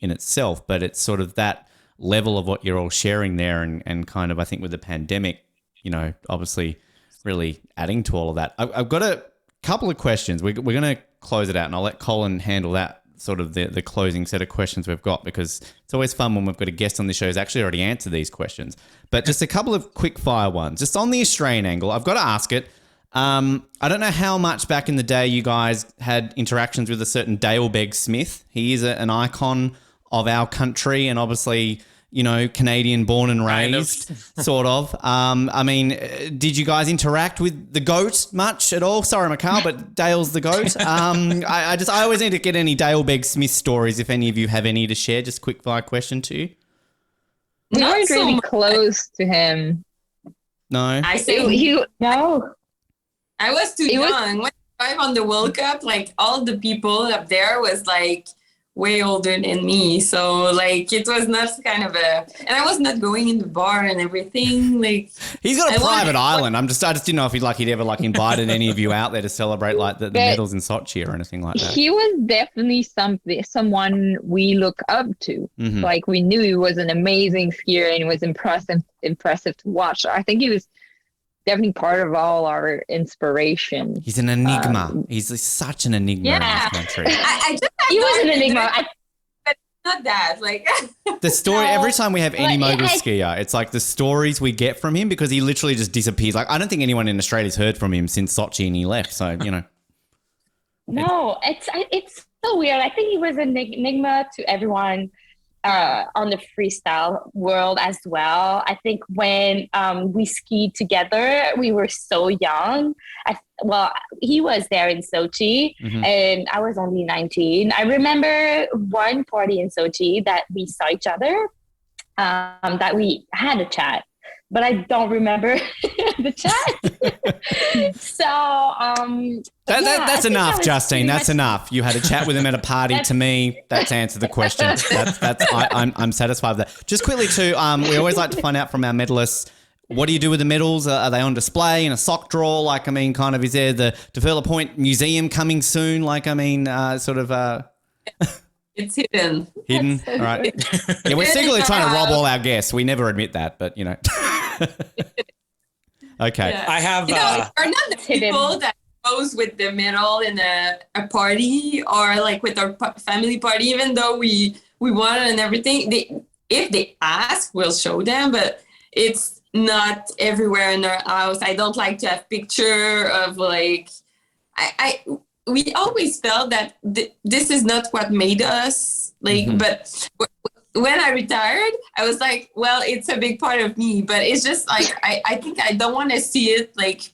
in itself, but it's sort of that level of what you're all sharing there, and kind of, I think with the pandemic, you know, obviously really adding to all of that. I've got a couple of questions. We're going to close it out, and I'll let Colin handle that sort of the closing set of questions we've got, because it's always fun when we've got a guest on the show who's actually already answered these questions. But just a couple of quick fire ones. Just on the Australian angle, I've got to ask it. I don't know how much back in the day you guys had interactions with a certain Dale Begg-Smith. He is an icon of our country and obviously, you know, Canadian born and raised, sort of. I mean, did you guys interact with the GOAT much at all? Sorry, Mikhail, but Dale's the GOAT. I always need to get any Dale Begg-Smith stories if any of you have any to share. Just quick fire question to you. We Not weren't so really much. close to him. No? I say No. I was too young. When I arrived on the World Cup, like all the people up there was like way older than me. So like it was not kind of and I was not going in the bar and everything. Like He's got a I private wanted- island. I just didn't know if he'd ever like invited any of you out there to celebrate like the medals in Sochi or anything like that. He was definitely someone we look up to. Mhm. Like we knew he was an amazing skier and it was impressive to watch. I think he was definitely part of all our inspiration. He's an enigma. He's such an enigma in Yeah. this country. I just He was an had enigma. not that like The story, No, every time we have any but mogul I- skier, it's like the stories we get from him because he literally just disappears. Like, I don't think anyone in Australia's heard from him since Sochi and he left. So, you know. No, it's so weird. I think he was an enigma to everyone on the freestyle world as well. I think when we skied together, we were so young. He was there in Sochi, and I was only 19. I remember one party in Sochi that we saw each other, that we had a chat, but I don't remember the chat. That's I think enough, that was Justine. pretty That's much- enough. You had a chat with him at a party. To me, that's answered the question. I'm satisfied with that. Just quickly too, we always like to find out from our medalists, what do you do with the medals? Are they on display in a sock drawer? Like, I mean, kind of, is there the Dufour-Lapointe Museum coming soon? Like, I mean, sort of it's hidden. hidden. All right. Yeah, we're secretly trying to rob all our guests. We never admit that, but you know. Okay. Yeah. I have. We're not the hidden. people that goes with the medal in a party or like with our family party, even though we want it and everything. If they ask, we'll show them, but it's not everywhere in our house. I don't like to have picture of like, we always felt that this is not what made us like, but when I retired, I was like, well, it's a big part of me, but it's just like, I think I don't want to see it. Like,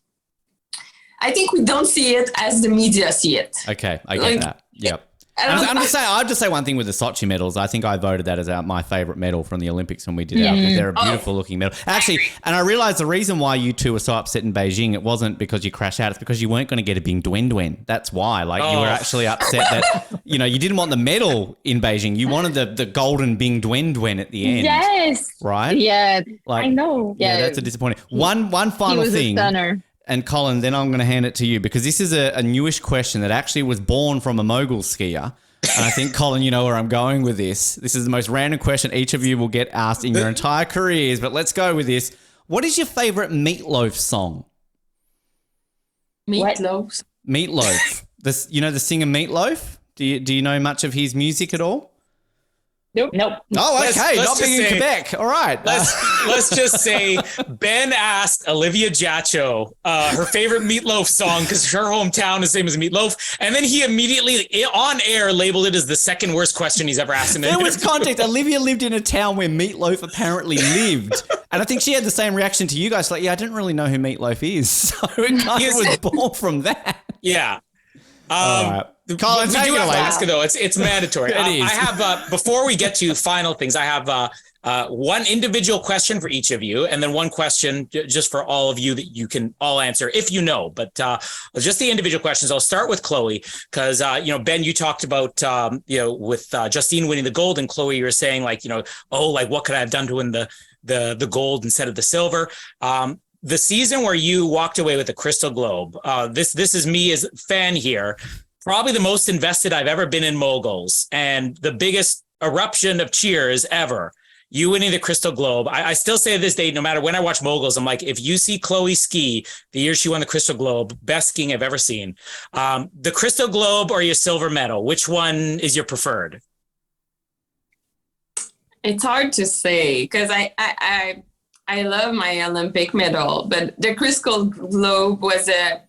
I think we don't see it as the media see it. Okay, I get Like, that. Yep. I don't I'm just saying. I'll just say one thing with the Sochi medals. I think I voted that as my favorite medal from the Olympics when we did it. Because they're a beautiful looking medal. Actually, and I realized the reason why you two were so upset in Beijing, it wasn't because you crashed out. It's because you weren't going to get a bing duen duen. That's why. Like you were actually upset that you didn't want the medal in Beijing. You wanted the golden bing duen duen at the end. Yes, Right. Yeah, Like, I know. Yeah, Yeah. that's a disappointing. One he final was thing. a stunner. And Colin, then I'm going to hand it to you because this is a newish question that actually was born from a mogul skier. And I think, Colin, you know where I'm going with this. This is the most random question each of you will get asked in your entire careers, but let's go with this. What is your favorite Meatloaf song? Meatloaf. Meatloaf. The singer Meatloaf? Do you know much of his music at all? Nope. Oh, Let's- okay. let's Not just being in say- Quebec. All right. Let's just say Ben asked Olivia Giacho her favorite Meatloaf song because her hometown is the same as Meatloaf, and then he immediately on air labeled it as the second worst question he's ever asked in an There was interview. context. Olivia lived in a town where Meatloaf apparently lived. And I think she had the same reaction to you guys. Like, yeah, I didn't really know who Meatloaf is. So it kind of was born from that. Yeah. All right. Colin, we take do it have to away. ask it though. It's mandatory. It is. I have before we get to final things, I have one individual question for each of you, and then one question just for all of you that you can all answer if you know. But just the individual questions. I'll start with Chloe because Ben, you talked about with Justine winning the gold, and Chloe, you were saying like what could I have done to win the gold instead of the silver. The season where you walked away with the Crystal Globe, this is me as a fan here, probably the most invested I've ever been in moguls and the biggest eruption of cheers ever. you winning the Crystal Globe. I still say to this day, no matter when I watch moguls, I'm like, if you see Chloe ski the year she won the Crystal Globe, best skiing I've ever seen. The Crystal Globe or your silver medal, which one is your preferred? It's hard to say because I love my Olympic medal, but the Crystal Globe was a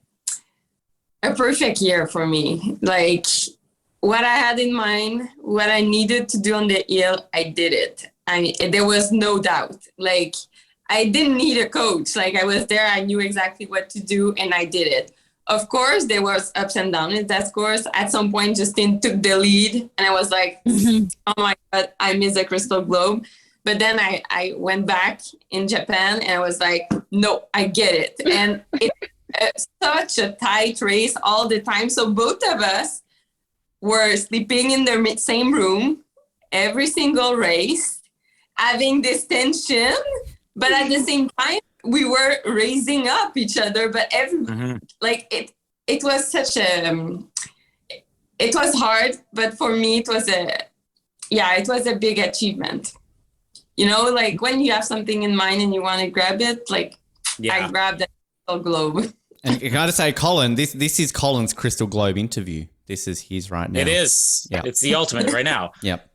perfect year for me. Like what I had in mind, what I needed to do on the hill, I did it. There was no doubt. Like I didn't need a coach. Like I was there, I knew exactly what to do, and I did it. Of course, there was ups and downs in that course. At some point, Justine took the lead, and I was like, oh my God, I missed the Crystal Globe. But then I went back in Japan, and I was like, no, I get it. And it's such a tight race all the time. So both of us were sleeping in the same room every single race, having this tension, but at the same time, we were raising up each other. But like it was such a, it was hard, but for me, it was a big achievement. You know, like when you have something in mind and you want to grab it, like I grabbed the Crystal Globe. And I got to say, Colin, this is Colin's Crystal Globe interview. This is his right now. It is. Yep. It's the ultimate right now. Yep.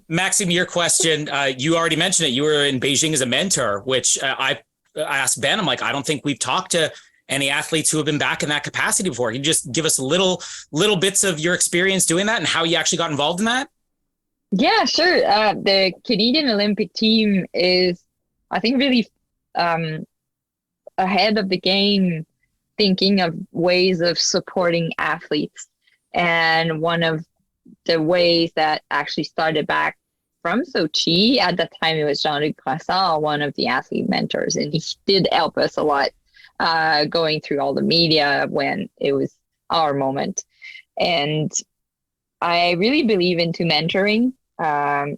Maxime, your question, you already mentioned it. You were in Beijing as a mentor, which I asked Ben, I'm like, I don't think we've talked to any athletes who have been back in that capacity before. Can you just give us little bits of your experience doing that and how you actually got involved in that? Yeah, sure. The Canadian Olympic team is, I think, really ahead of the game, thinking of ways of supporting athletes. And one of the ways that actually started back from Sochi, at the time it was Jean-Luc Brassard, one of the athlete mentors, and he did help us a lot going through all the media when it was our moment. And I really believe into mentoring. As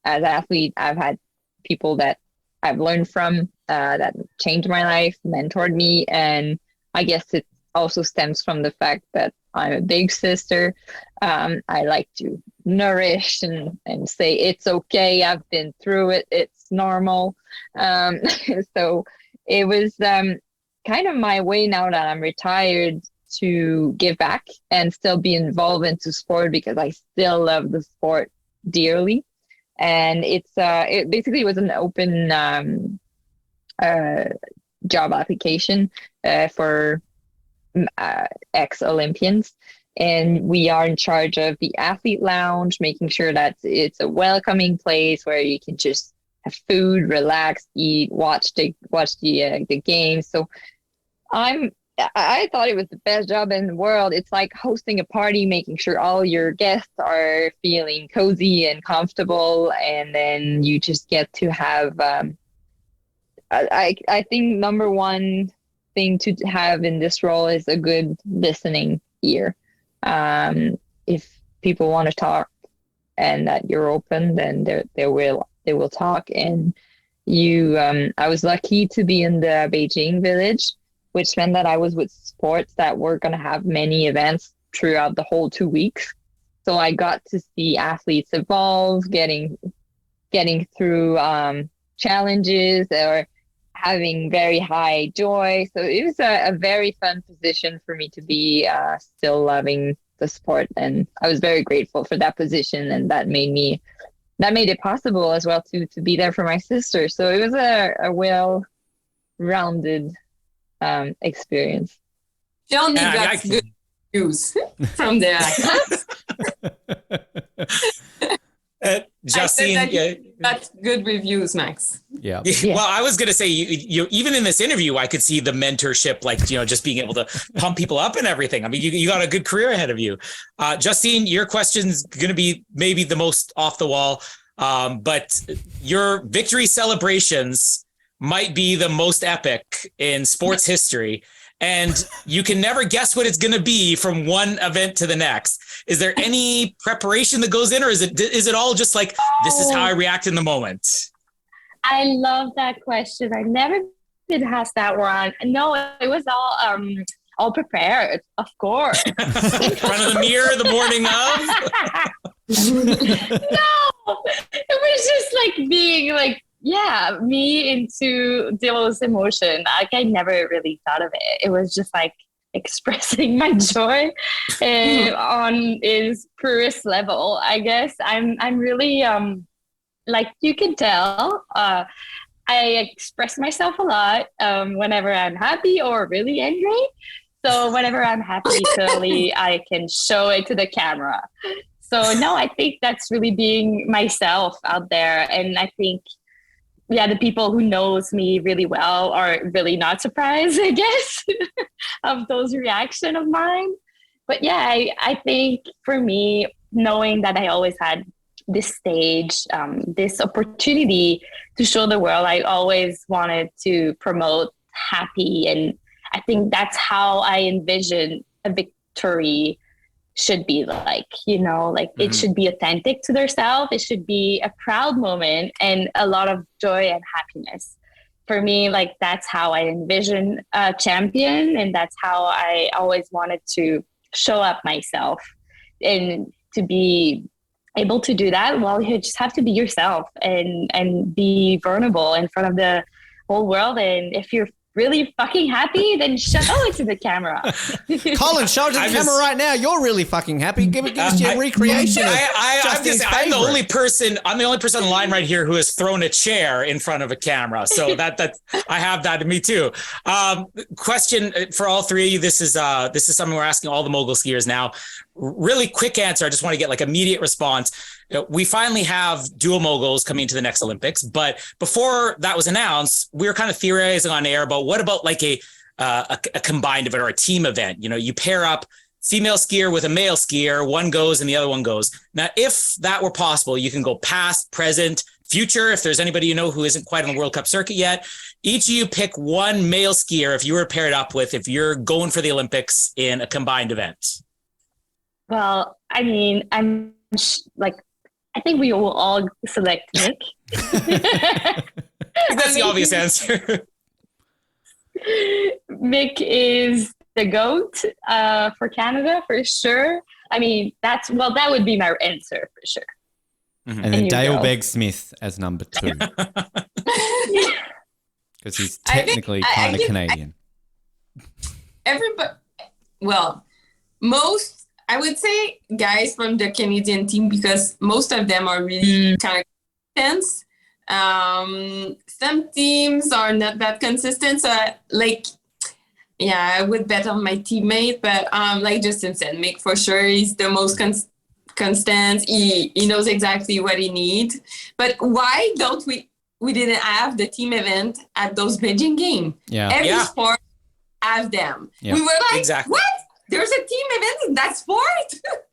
an athlete, I've had people that I've learned from that changed my life, mentored me, and I guess it also stems from the fact that I'm a big sister. I like to nourish and say, it's okay, I've been through it, it's normal. So it was kind of my way now that I'm retired to give back and still be involved into sport because I still love the sport dearly. And it basically was an open job application for ex-Olympians. And we are in charge of the athlete lounge, making sure that it's a welcoming place where you can just have food, relax, eat, watch the games. So I thought it was the best job in the world. It's like hosting a party, making sure all your guests are feeling cozy and comfortable, and then you just get to have. I think number one thing to have in this role is a good listening ear. If people want to talk and that you're open, then they will talk. And I was lucky to be in the Beijing village, which meant that I was with sports that were going to have many events throughout the whole 2 weeks. So I got to see athletes evolve, getting through challenges or having very high joy. So it was a very fun position for me to be, still loving the sport. And I was very grateful for that position. And that made it possible as well to be there for my sister. So it was a well-rounded experience. She only got good news from there. Justine, that's good reviews, Max. Yeah. Well, I was going to say, you even in this interview, I could see the mentorship, like, just being able to pump people up and everything. I mean, you got a good career ahead of you. Justine, your question's going to be maybe the most off the wall, but your victory celebrations might be the most epic in sports history. And you can never guess what it's going to be from one event to the next. Is there any preparation that goes in, or is it all just like, this is how I react in the moment? I love that question. I never been asked that one. No, it was all prepared, of course. In front of the mirror the morning of? No, it was just like being like, yeah, me into Dilo's emotion. Like I never really thought of it. It was just like expressing my joy on his purest level. I guess I'm really like you can tell. I express myself a lot whenever I'm happy or really angry. So whenever I'm happy, clearly I can show it to the camera. So no, I think that's really being myself out there. And I think, yeah, the people who knows me really well are really not surprised, I guess, of those reaction of mine. But yeah, I think for me, knowing that I always had this stage, this opportunity to show the world, I always wanted to promote happy. And I think that's how I envision a victory should be like, like it should be authentic to themselves. It should be a proud moment and a lot of joy and happiness. For me, like that's how I envision a champion, and that's how I always wanted to show up myself. And to be able to do that, well, you just have to be yourself and be vulnerable in front of the whole world. And if you're really fucking happy, then show it to the camera. Colin, show it to the camera right now. You're really fucking happy. Give us your recreation. I'm the only person on the line right here who has thrown a chair in front of a camera. So that I have that in me too. Question for all three of you. This is something we're asking all the mogul skiers now. Really quick answer. I just want to get like immediate response. We finally have dual moguls coming to the next Olympics, but before that was announced, we were kind of theorizing on air about what about like a combined event or a team event. You pair up female skier with a male skier, one goes and the other one goes. Now, if that were possible, you can go past, present, future. If there's anybody who isn't quite on the World Cup circuit yet, each of you pick one male skier if you were paired up with, if you're going for the Olympics in a combined event. Well, I mean, I think we will all select Nick. I think that's the obvious answer. Mick is the GOAT for Canada for sure. I mean, that would be my answer for sure. Mm-hmm. And then Dale Begg-Smith as number 2. Because he's technically kind of Canadian. Everybody, I would say guys from the Canadian team, because most of them are really kind of intense. Some teams are not that consistent. So I would bet on my teammate, but like Justine said, Mick for sure is the most constant. He knows exactly what he needs. But why don't we didn't have the team event at those Beijing games? Yeah. Every sport has them. Yeah. We were like, exactly. What? There's a team event in that sport?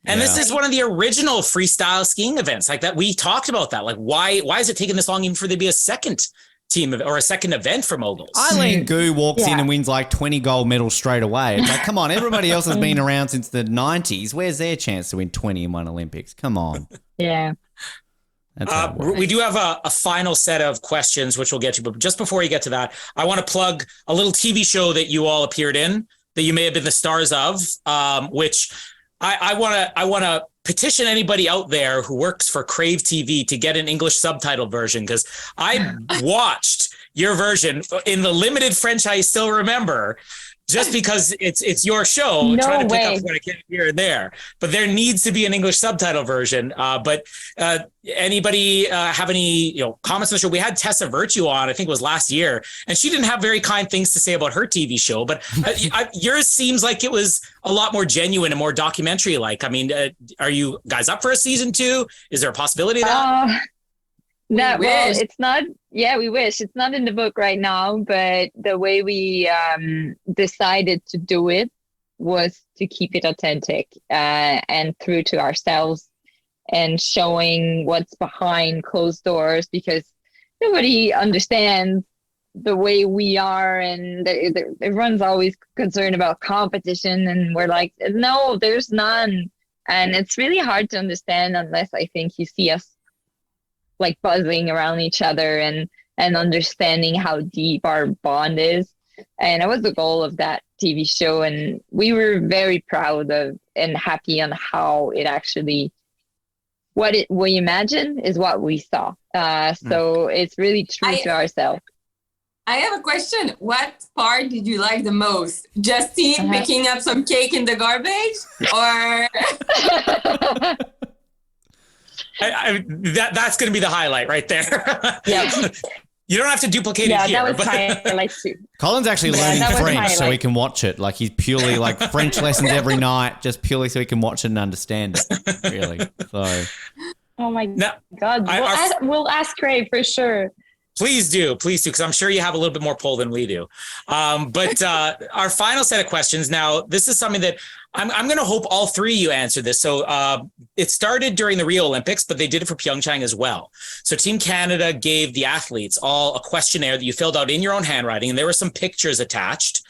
And this is one of the original freestyle skiing events like that. We talked about that. Like, why is it taking this long even for there to be a second team or a second event for moguls? Eileen Gu walks in and wins like 20 gold medals straight away. It's like, come on, everybody else has been around since the 90s. Where's their chance to win 20 in one Olympics? Come on. Yeah. We do have a final set of questions, which we'll get to. But just before you get to that, I want to plug a little TV show that you all appeared in, that you may have been the stars of, which I want to petition anybody out there who works for Crave TV to get an English subtitle version, because I watched your version in the limited French I still remember, just because it's your show. Trying to pick up what I can here and there, but there needs to be an English subtitle version. But anybody have any comments on the show? We had Tessa Virtue on, I think it was last year, and she didn't have very kind things to say about her TV show. But yours seems like it was a lot more genuine and more documentary like. I mean, are you guys up for a season 2? Is there a possibility of that? It's not. Yeah, we wish. It's not in the book right now, but the way we decided to do it was to keep it authentic and true to ourselves, and showing what's behind closed doors, because nobody understands the way we are, and everyone's always concerned about competition, and we're like, no, there's none. And it's really hard to understand unless I think you see us like buzzing around each other and understanding how deep our bond is. And that was the goal of that TV show. And we were very proud of and happy on how it actually what we imagine is what we saw. So it's really true to ourselves. I have a question. What part did you like the most? Justine picking up some cake in the garbage, or? That's going to be the highlight right there. Yeah. You don't have to duplicate it here. Yeah, that was highlight too. Colin's actually learning French so he can watch it. Like he's purely like French lessons every night, just purely so he can watch it and understand it. Really. So. Oh my God. We'll ask Ray for sure. Please do, because I'm sure you have a little bit more pull than we do. But our final set of questions. Now, this is something that I'm going to hope all three of you answer this. So it started during the Rio Olympics, but they did it for Pyeongchang as well. So Team Canada gave the athletes all a questionnaire that you filled out in your own handwriting, and there were some pictures attached.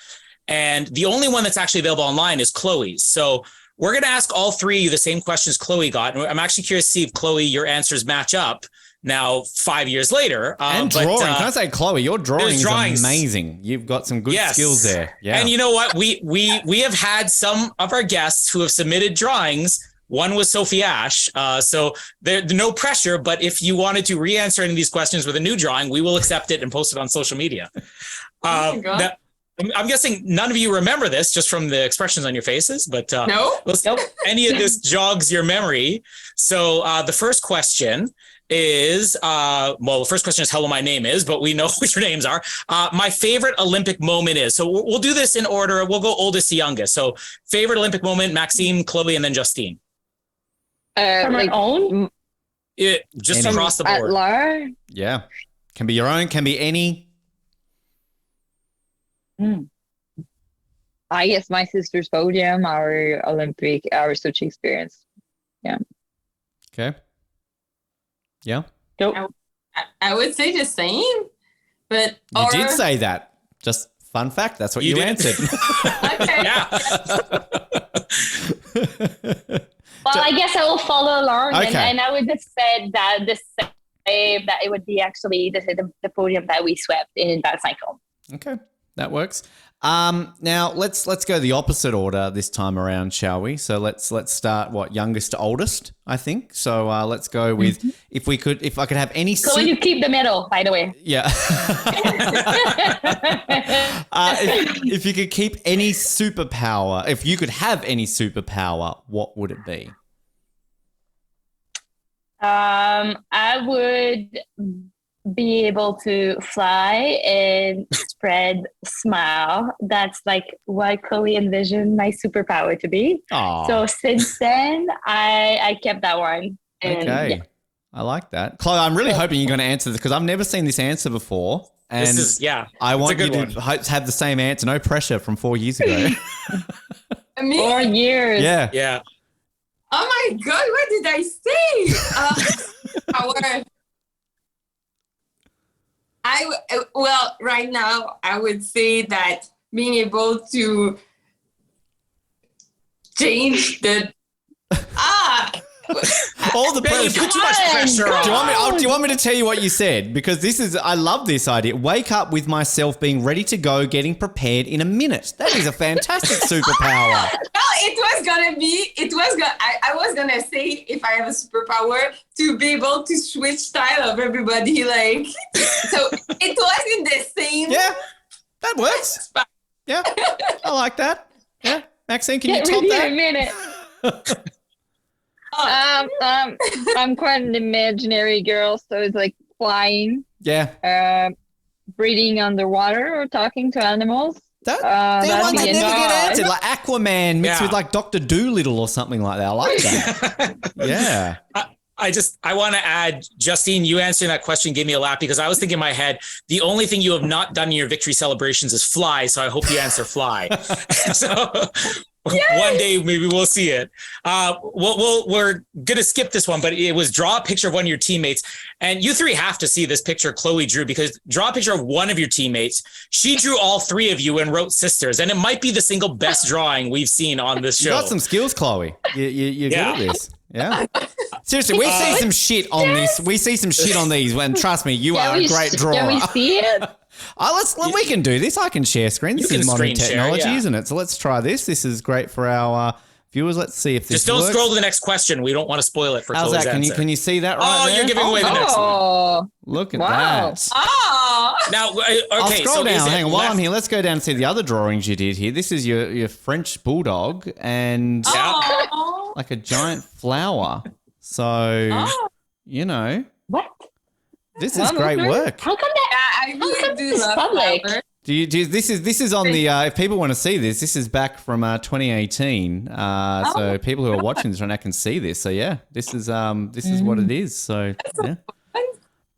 And the only one that's actually available online is Chloe's. So we're going to ask all three of you the same questions Chloe got. And I'm actually curious to see if, Chloe, your answers match up now 5 years later. And drawing. Can I say, Chloe, your drawing is amazing. You've got some good skills there. Yeah. And you know what? We have had some of our guests who have submitted drawings. One was Sophie Ash. So there's no pressure, but if you wanted to re-answer any of these questions with a new drawing, we will accept it and post it on social media. Now, I'm guessing none of you remember this just from the expressions on your faces, but let's see if any of this jogs your memory. So the first question is, the first question is hello, my name is, but we know what your names are. My favorite Olympic moment is, so we'll do this in order. We'll go oldest to youngest. So favorite Olympic moment, Maxime, Chloe, and then Justine. From our own? Just across the board. At large? Yeah. Can be your own, can be any. I guess my sister's podium, our Sochi experience. Yeah. Okay. Yeah. I would say the same, but you did say that. Just fun fact. That's what you answered. Okay. Yeah. Well, I guess I will follow along, Okay. and I would just said that that it would be actually the podium that we swept in that cycle. Okay, that works. Now let's go the opposite order this time around, shall we? So let's start youngest to oldest, I think. So let's go with if I could have any. So you keep the medal, by the way. Yeah. if you could keep any superpower, if you could have any superpower, what would it be? I would be able to fly and spread smile. That's like what Chloe envisioned my superpower to be. Aww. So since then, I kept that one. And okay. Yeah. I like that. Chloe, I'm really hoping you're going to answer this because I've never seen this answer before. And I want you to have the same answer. No pressure from 4 years ago. 4 years. Yeah. Yeah. Oh my God, what did I say? Right now, I would say that being able to change the all the pressure. You put too much pressure on. Do you want me to tell you what you said? Because I love this idea. Wake up with myself being ready to go, getting prepared in a minute. That is a fantastic superpower. I was gonna say if I have a superpower to be able to switch style of everybody, like so it was in the same. Yeah, that works. Yeah, I like that. Yeah, Maxine, can you top that? A minute. I'm quite an imaginary girl, so it's like flying. Yeah. Breathing underwater or talking to animals. They're ones that never get answered, like Aquaman mixed with like Dr. Dolittle or something like that. I like that. Yeah. I want to add, Justine, you answering that question gave me a laugh because I was thinking in my head, the only thing you have not done in your victory celebrations is fly. So I hope you answer fly. So one day maybe we'll see it. We're going to skip this one, but it was draw a picture of one of your teammates. And you three have to see this picture Chloe drew because draw a picture of one of your teammates. She drew all three of you and wrote sisters. And it might be the single best drawing we've seen on this show. You got some skills, Chloe. You're good at this. Yeah. Seriously, we see some shit on this. We see some shit on these. And trust me, you are a great drawer. Can we see it? We can do this. I can share screen. This is modern technology, isn't it? So let's try this. This is great for our Viewers, let's see if this Just don't works. scroll to the next question. We don't want to spoil it for How's Chloe's that? answer. Can you see that right there? You're giving away the next one. Oh, Look at Wow. that. Oh, Now, I'll okay, scroll so is down. it Hang on. While left- I'm here, let's go down and see the other drawings you did here. This is your French bulldog and oh, like a giant flower. So, oh. you know, What? this is Well, great okay. work. How come that? Yeah, I really do this is love public? flowers. This is on the if people want to see this is back from 2018. So people who are watching this right now can see this. So yeah, this is what it is. So yeah.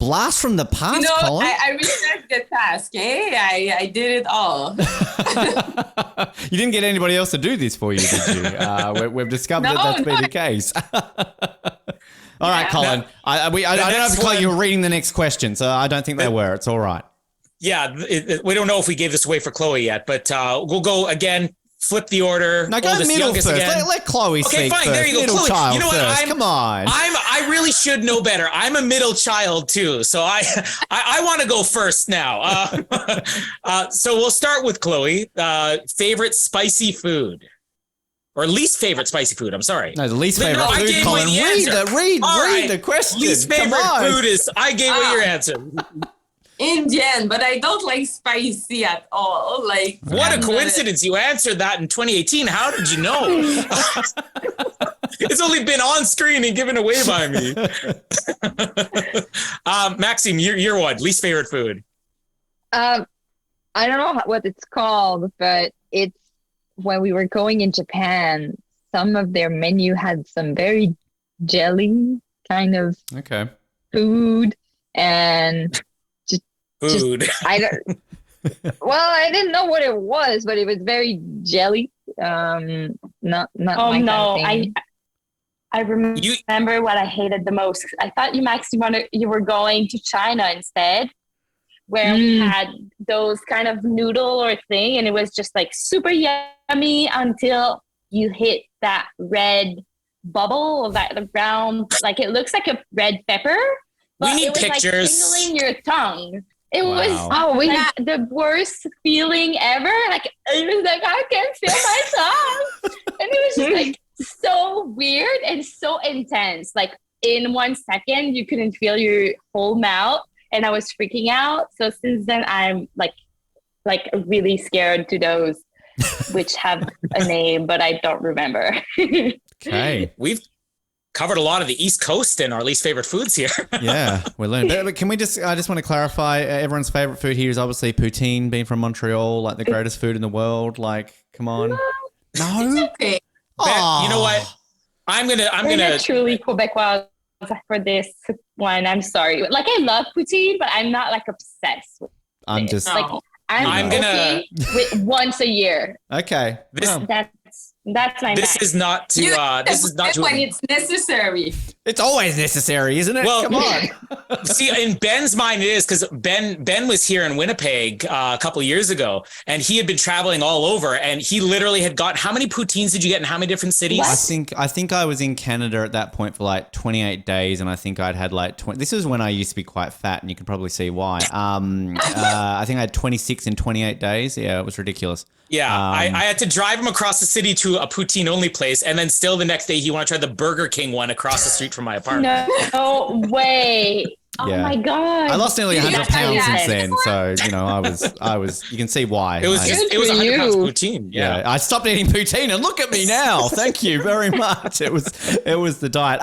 Blast from the past, Colin. I respect the task. I did it all. You didn't get anybody else to do this for you, did you? We've discovered that that's been the case. All right, Colin. I don't know if Colin, you were reading the next question, so I don't think they were. It's all right. Yeah, we don't know if we gave this away for Chloe yet, but we'll go again. Flip the order. No, go oldest, middle youngest first. again. Let Chloe Okay, speak fine. first. There you go. Middle Chloe, child you know what? first. Come on. I really should know better. I'm a middle child too, so I want to go first now. So we'll start with Chloe. Favorite spicy food, or least favorite spicy food? I'm sorry. No, the least No, favorite I food, gave Colin. away the answer. Read the question. Least Come favorite on. food is. I gave away your answer. Indian, but I don't like spicy at all. Like, What a I'm coincidence! You answered that in 2018. How did you know? It's only been on screen and given away by me. Maxime, you're one. Least favorite food. I don't know what it's called, but it's when we were going in Japan, some of their menu had some very jelly kind of Okay. food, and Food. I don't. Well, I didn't know what it was, but it was very jelly. Not Oh my no, kind of thing. I remember what I hated the most. I thought you were going to China instead, where we had those kind of noodle or thing, and it was just like super yummy until you hit that red bubble of that round, like it looks like a red pepper. We need it was pictures. Like tingling your tongue. It Wow. was like the worst feeling ever. Like it was like I can't feel my tongue, and it was just like so weird and so intense. Like in 1 second, you couldn't feel your whole mouth, and I was freaking out. So since then, I'm like really scared to those, which have a name, but I don't remember. Okay. We've covered a lot of the East Coast in our least favorite foods here. Yeah, we're learning. But can we I just want to clarify, everyone's favorite food here is obviously poutine, being from Montreal, like the greatest food in the world. Like, come on. No? okay. Oh. You know what? I'm We're gonna not truly Quebecois for this one. I'm sorry. Like I love poutine, but I'm not like obsessed with I'm it. just... Like I'm okay gonna- with once a year. Okay. This- Well, That's my This max. is not to. This is not to. when it's necessary. it's always necessary, isn't it? Well, Come on. See, in Ben's mind, it is because Ben was here in Winnipeg a couple of years ago, and he had been traveling all over, and he literally had got. How many poutines did you get in how many different cities? I think I was in Canada at that point for like 28 days, and I think I'd had like 20. This is when I used to be quite fat, and you can probably see why. I think I had 26 in 28 days. Yeah, it was ridiculous. Yeah, I had to drive him across the city to a poutine only place, and then still the next day he wanted to try the Burger King one across the street from my apartment. No way. Oh Yeah. my god. I lost nearly 100 pounds Yeah. since then, so you know I was. You can see why. It was Good it was for 100 pounds you. poutine. Yeah, I stopped eating poutine, and look at me now. Thank you very much. It was the diet.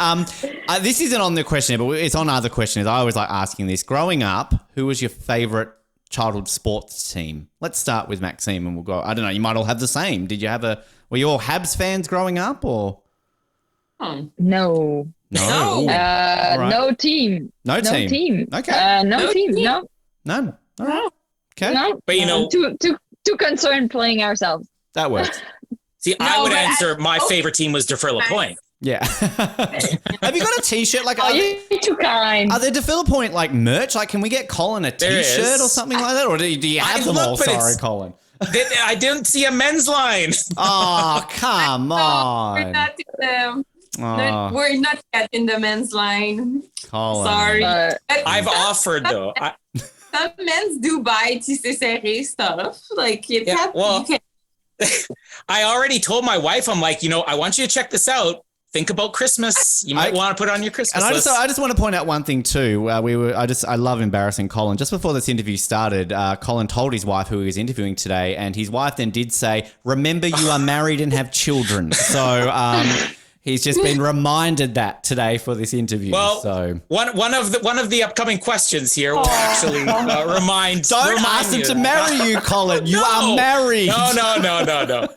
This isn't on the questionnaire, but it's on other questionnaires. I always like asking this. Growing up, who was your favorite childhood sports team? Let's start with Maxime, and we'll go. I don't know. You might all have the same. Did you have were you all Habs fans growing up, or No. No. Right. No team. No team. team. Okay. No team. team. No. None. All right. Okay. No. But you know, Too concerned playing ourselves. That works. see, I No, would but answer my favorite team was Dufour-Lapointe. Yeah. Have you got a T-shirt? Like, Oh, you're too kind. are there Dufour-Lapointe like merch? Like, can we get Colin a There T-shirt is. or something like that, or do you have I them look, all? but Sorry, it's- Colin. I didn't see a men's line. Oh, come We're on. not in the, Oh, we're not yet in the men's line. Colin. Sorry. But But I've offered though. some men's do buy tissé serré stuff. Like it's Yeah, not, well, you can I already told my wife, I'm like, I want you to check this out. Think about Christmas. You might want to put it on your Christmas list. I just want to point out one thing too. I love embarrassing Colin. Just before this interview started, Colin told his wife who he was interviewing today, and his wife then did say, "Remember, you are married and have children." So he's just been reminded that today for this interview. Well, so one of the upcking questions here will actually remind. Don't ask him to marry you, Colin. You are married. No.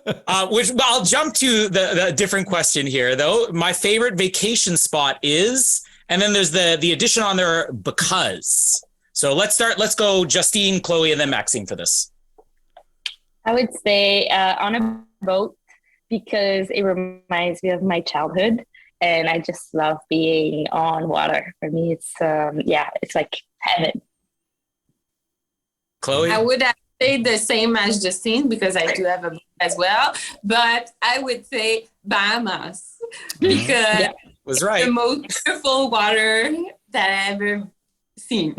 Which I'll jump to the different question here, though. My favorite vacation spot is, and then there's the addition on there because. So let's go Justine, Chloe, and then Maxime for this. I would say on a boat, because it reminds me of my childhood, and I just love being on water. For me, it's it's like heaven. Chloe? I would have said the same as Justine because I do have a boat as well, but I would say Bahamas because was right. the most beautiful water that I've ever seen.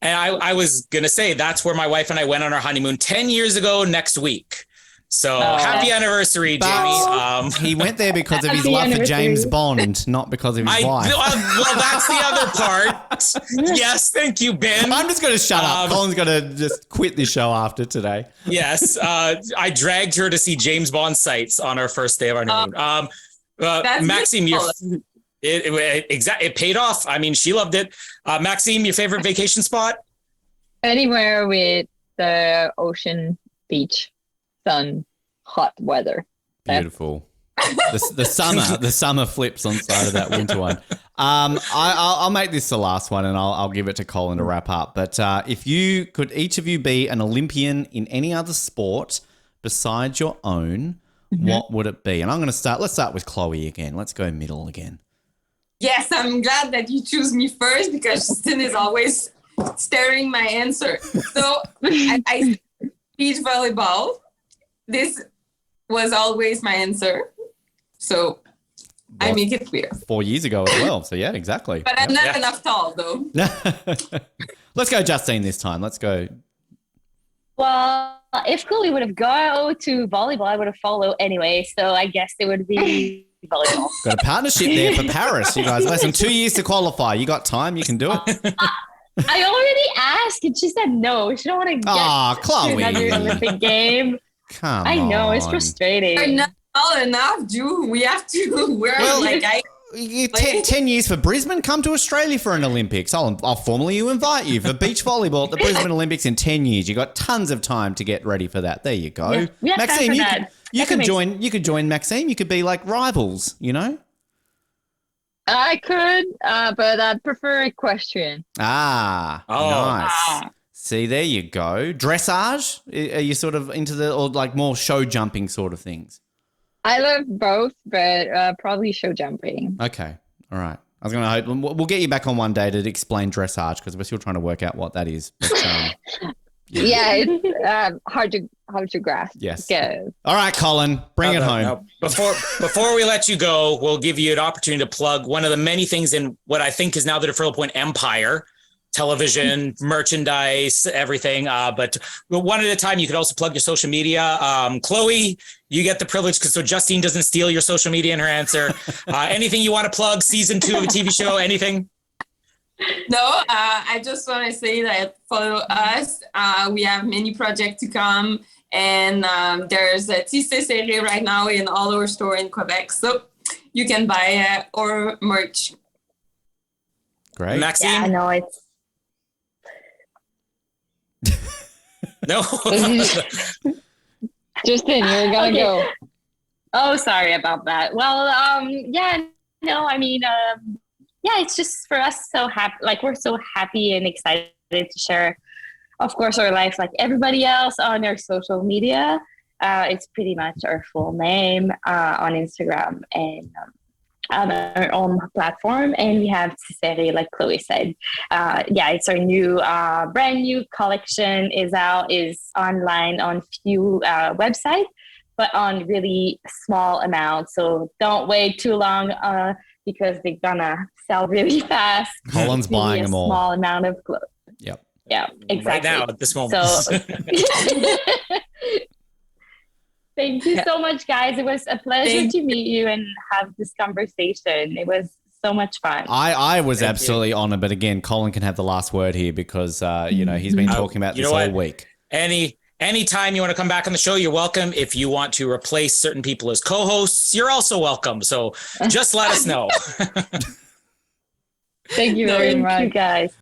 And I was going to say that's where my wife and I went on our honeymoon 10 years ago next week. So happy anniversary, Jamie. He went there because of his love for James Bond, not because of his wife. Well, that's the other part. Yes, thank you, Ben. I'm just going to shut up. Colin's going to just quit this show after today. Yes, I dragged her to see James Bond sights on our first day of our honeymoon. Maxime, it paid off. I mean, she loved it. Maxime, your favorite vacation spot? Anywhere with the ocean, beach, sun, hot weather. Beautiful. The summer flips on side of that winter one. I'll make this the last one, and I'll give it to Colin to wrap up. But if you could each of you be an Olympian in any other sport besides your own, what would it be? And I'm going to start. Let's start with Chloe again. Let's go middle again. Yes, I'm glad that you choose me first because Justine is always staring my answer. So I beach volleyball. This was always my answer. So I make it clear. 4 years ago as well. So yeah, exactly. But I'm not enough tall though. Let's go Justine this time. Let's go. Well, if Chloe would have gone to volleyball, I would have followed anyway. So I guess it would be volleyball. Got a partnership there for Paris. You guys, less than 2 years to qualify. You got time. You can do it. I already asked and she said no. She don't want to get Chloe. to another Olympic game. Come on. I know, it's frustrating. We're not tall enough, Drew. We have to wear 10 years for Brisbane. Come to Australia for an Olympics. I'll formally invite you for beach volleyball at the Brisbane Olympics in 10 years. You got tons of time to get ready for that. There you go. Yeah, Maxime, you could join Maxime. You could be like rivals, you know? I could, but I'd prefer equestrian. Nice. See, there you go. Dressage? Are you sort of into or like more show jumping sort of things? I love both, but probably show jumping. Okay. All right. I was going to hope we'll get you back on one day to explain dressage because we're still trying to work out what that is. But, it's hard to grasp. Yes. Yeah. All right, Colin, bring it home. No. Before we let you go, we'll give you an opportunity to plug one of the many things in what I think is now the Dufour-Lapointe empire. Television, merchandise, everything. But one at a time, you could also plug your social media. Chloe, you get the privilege so Justine doesn't steal your social media in her answer. Anything you want to plug? Season 2 of a TV show? Anything? No, I just want to say that follow us. We have many projects to come. And there's a Tissé Serré right now in all our store in Quebec. So you can buy our merch. Great. Maxime? Yeah, no, it's... No. Justine, you're gonna go. Oh, sorry about that. Well, it's just for us so happy. Like we're so happy and excited to share, of course, our life like everybody else on our social media. It's pretty much our full name on Instagram and on our own platform, and we have Tissé, like Chloe said. It's our new brand new collection is online on few websites, but on really small amounts. So don't wait too long because they're gonna sell really fast. Colin's buying them all. Small amount of clothes. Yep. Yeah, exactly. Right now at this moment. So Thank you so much, guys. It was a pleasure to meet you and have this conversation. It was so much fun. I was absolutely honored, but again, Colin can have the last word here because he's been talking about this all week. Anytime you want to come back on the show, you're welcome. If you want to replace certain people as co-hosts, you're also welcome. So just let us know. Thank you very much, you guys.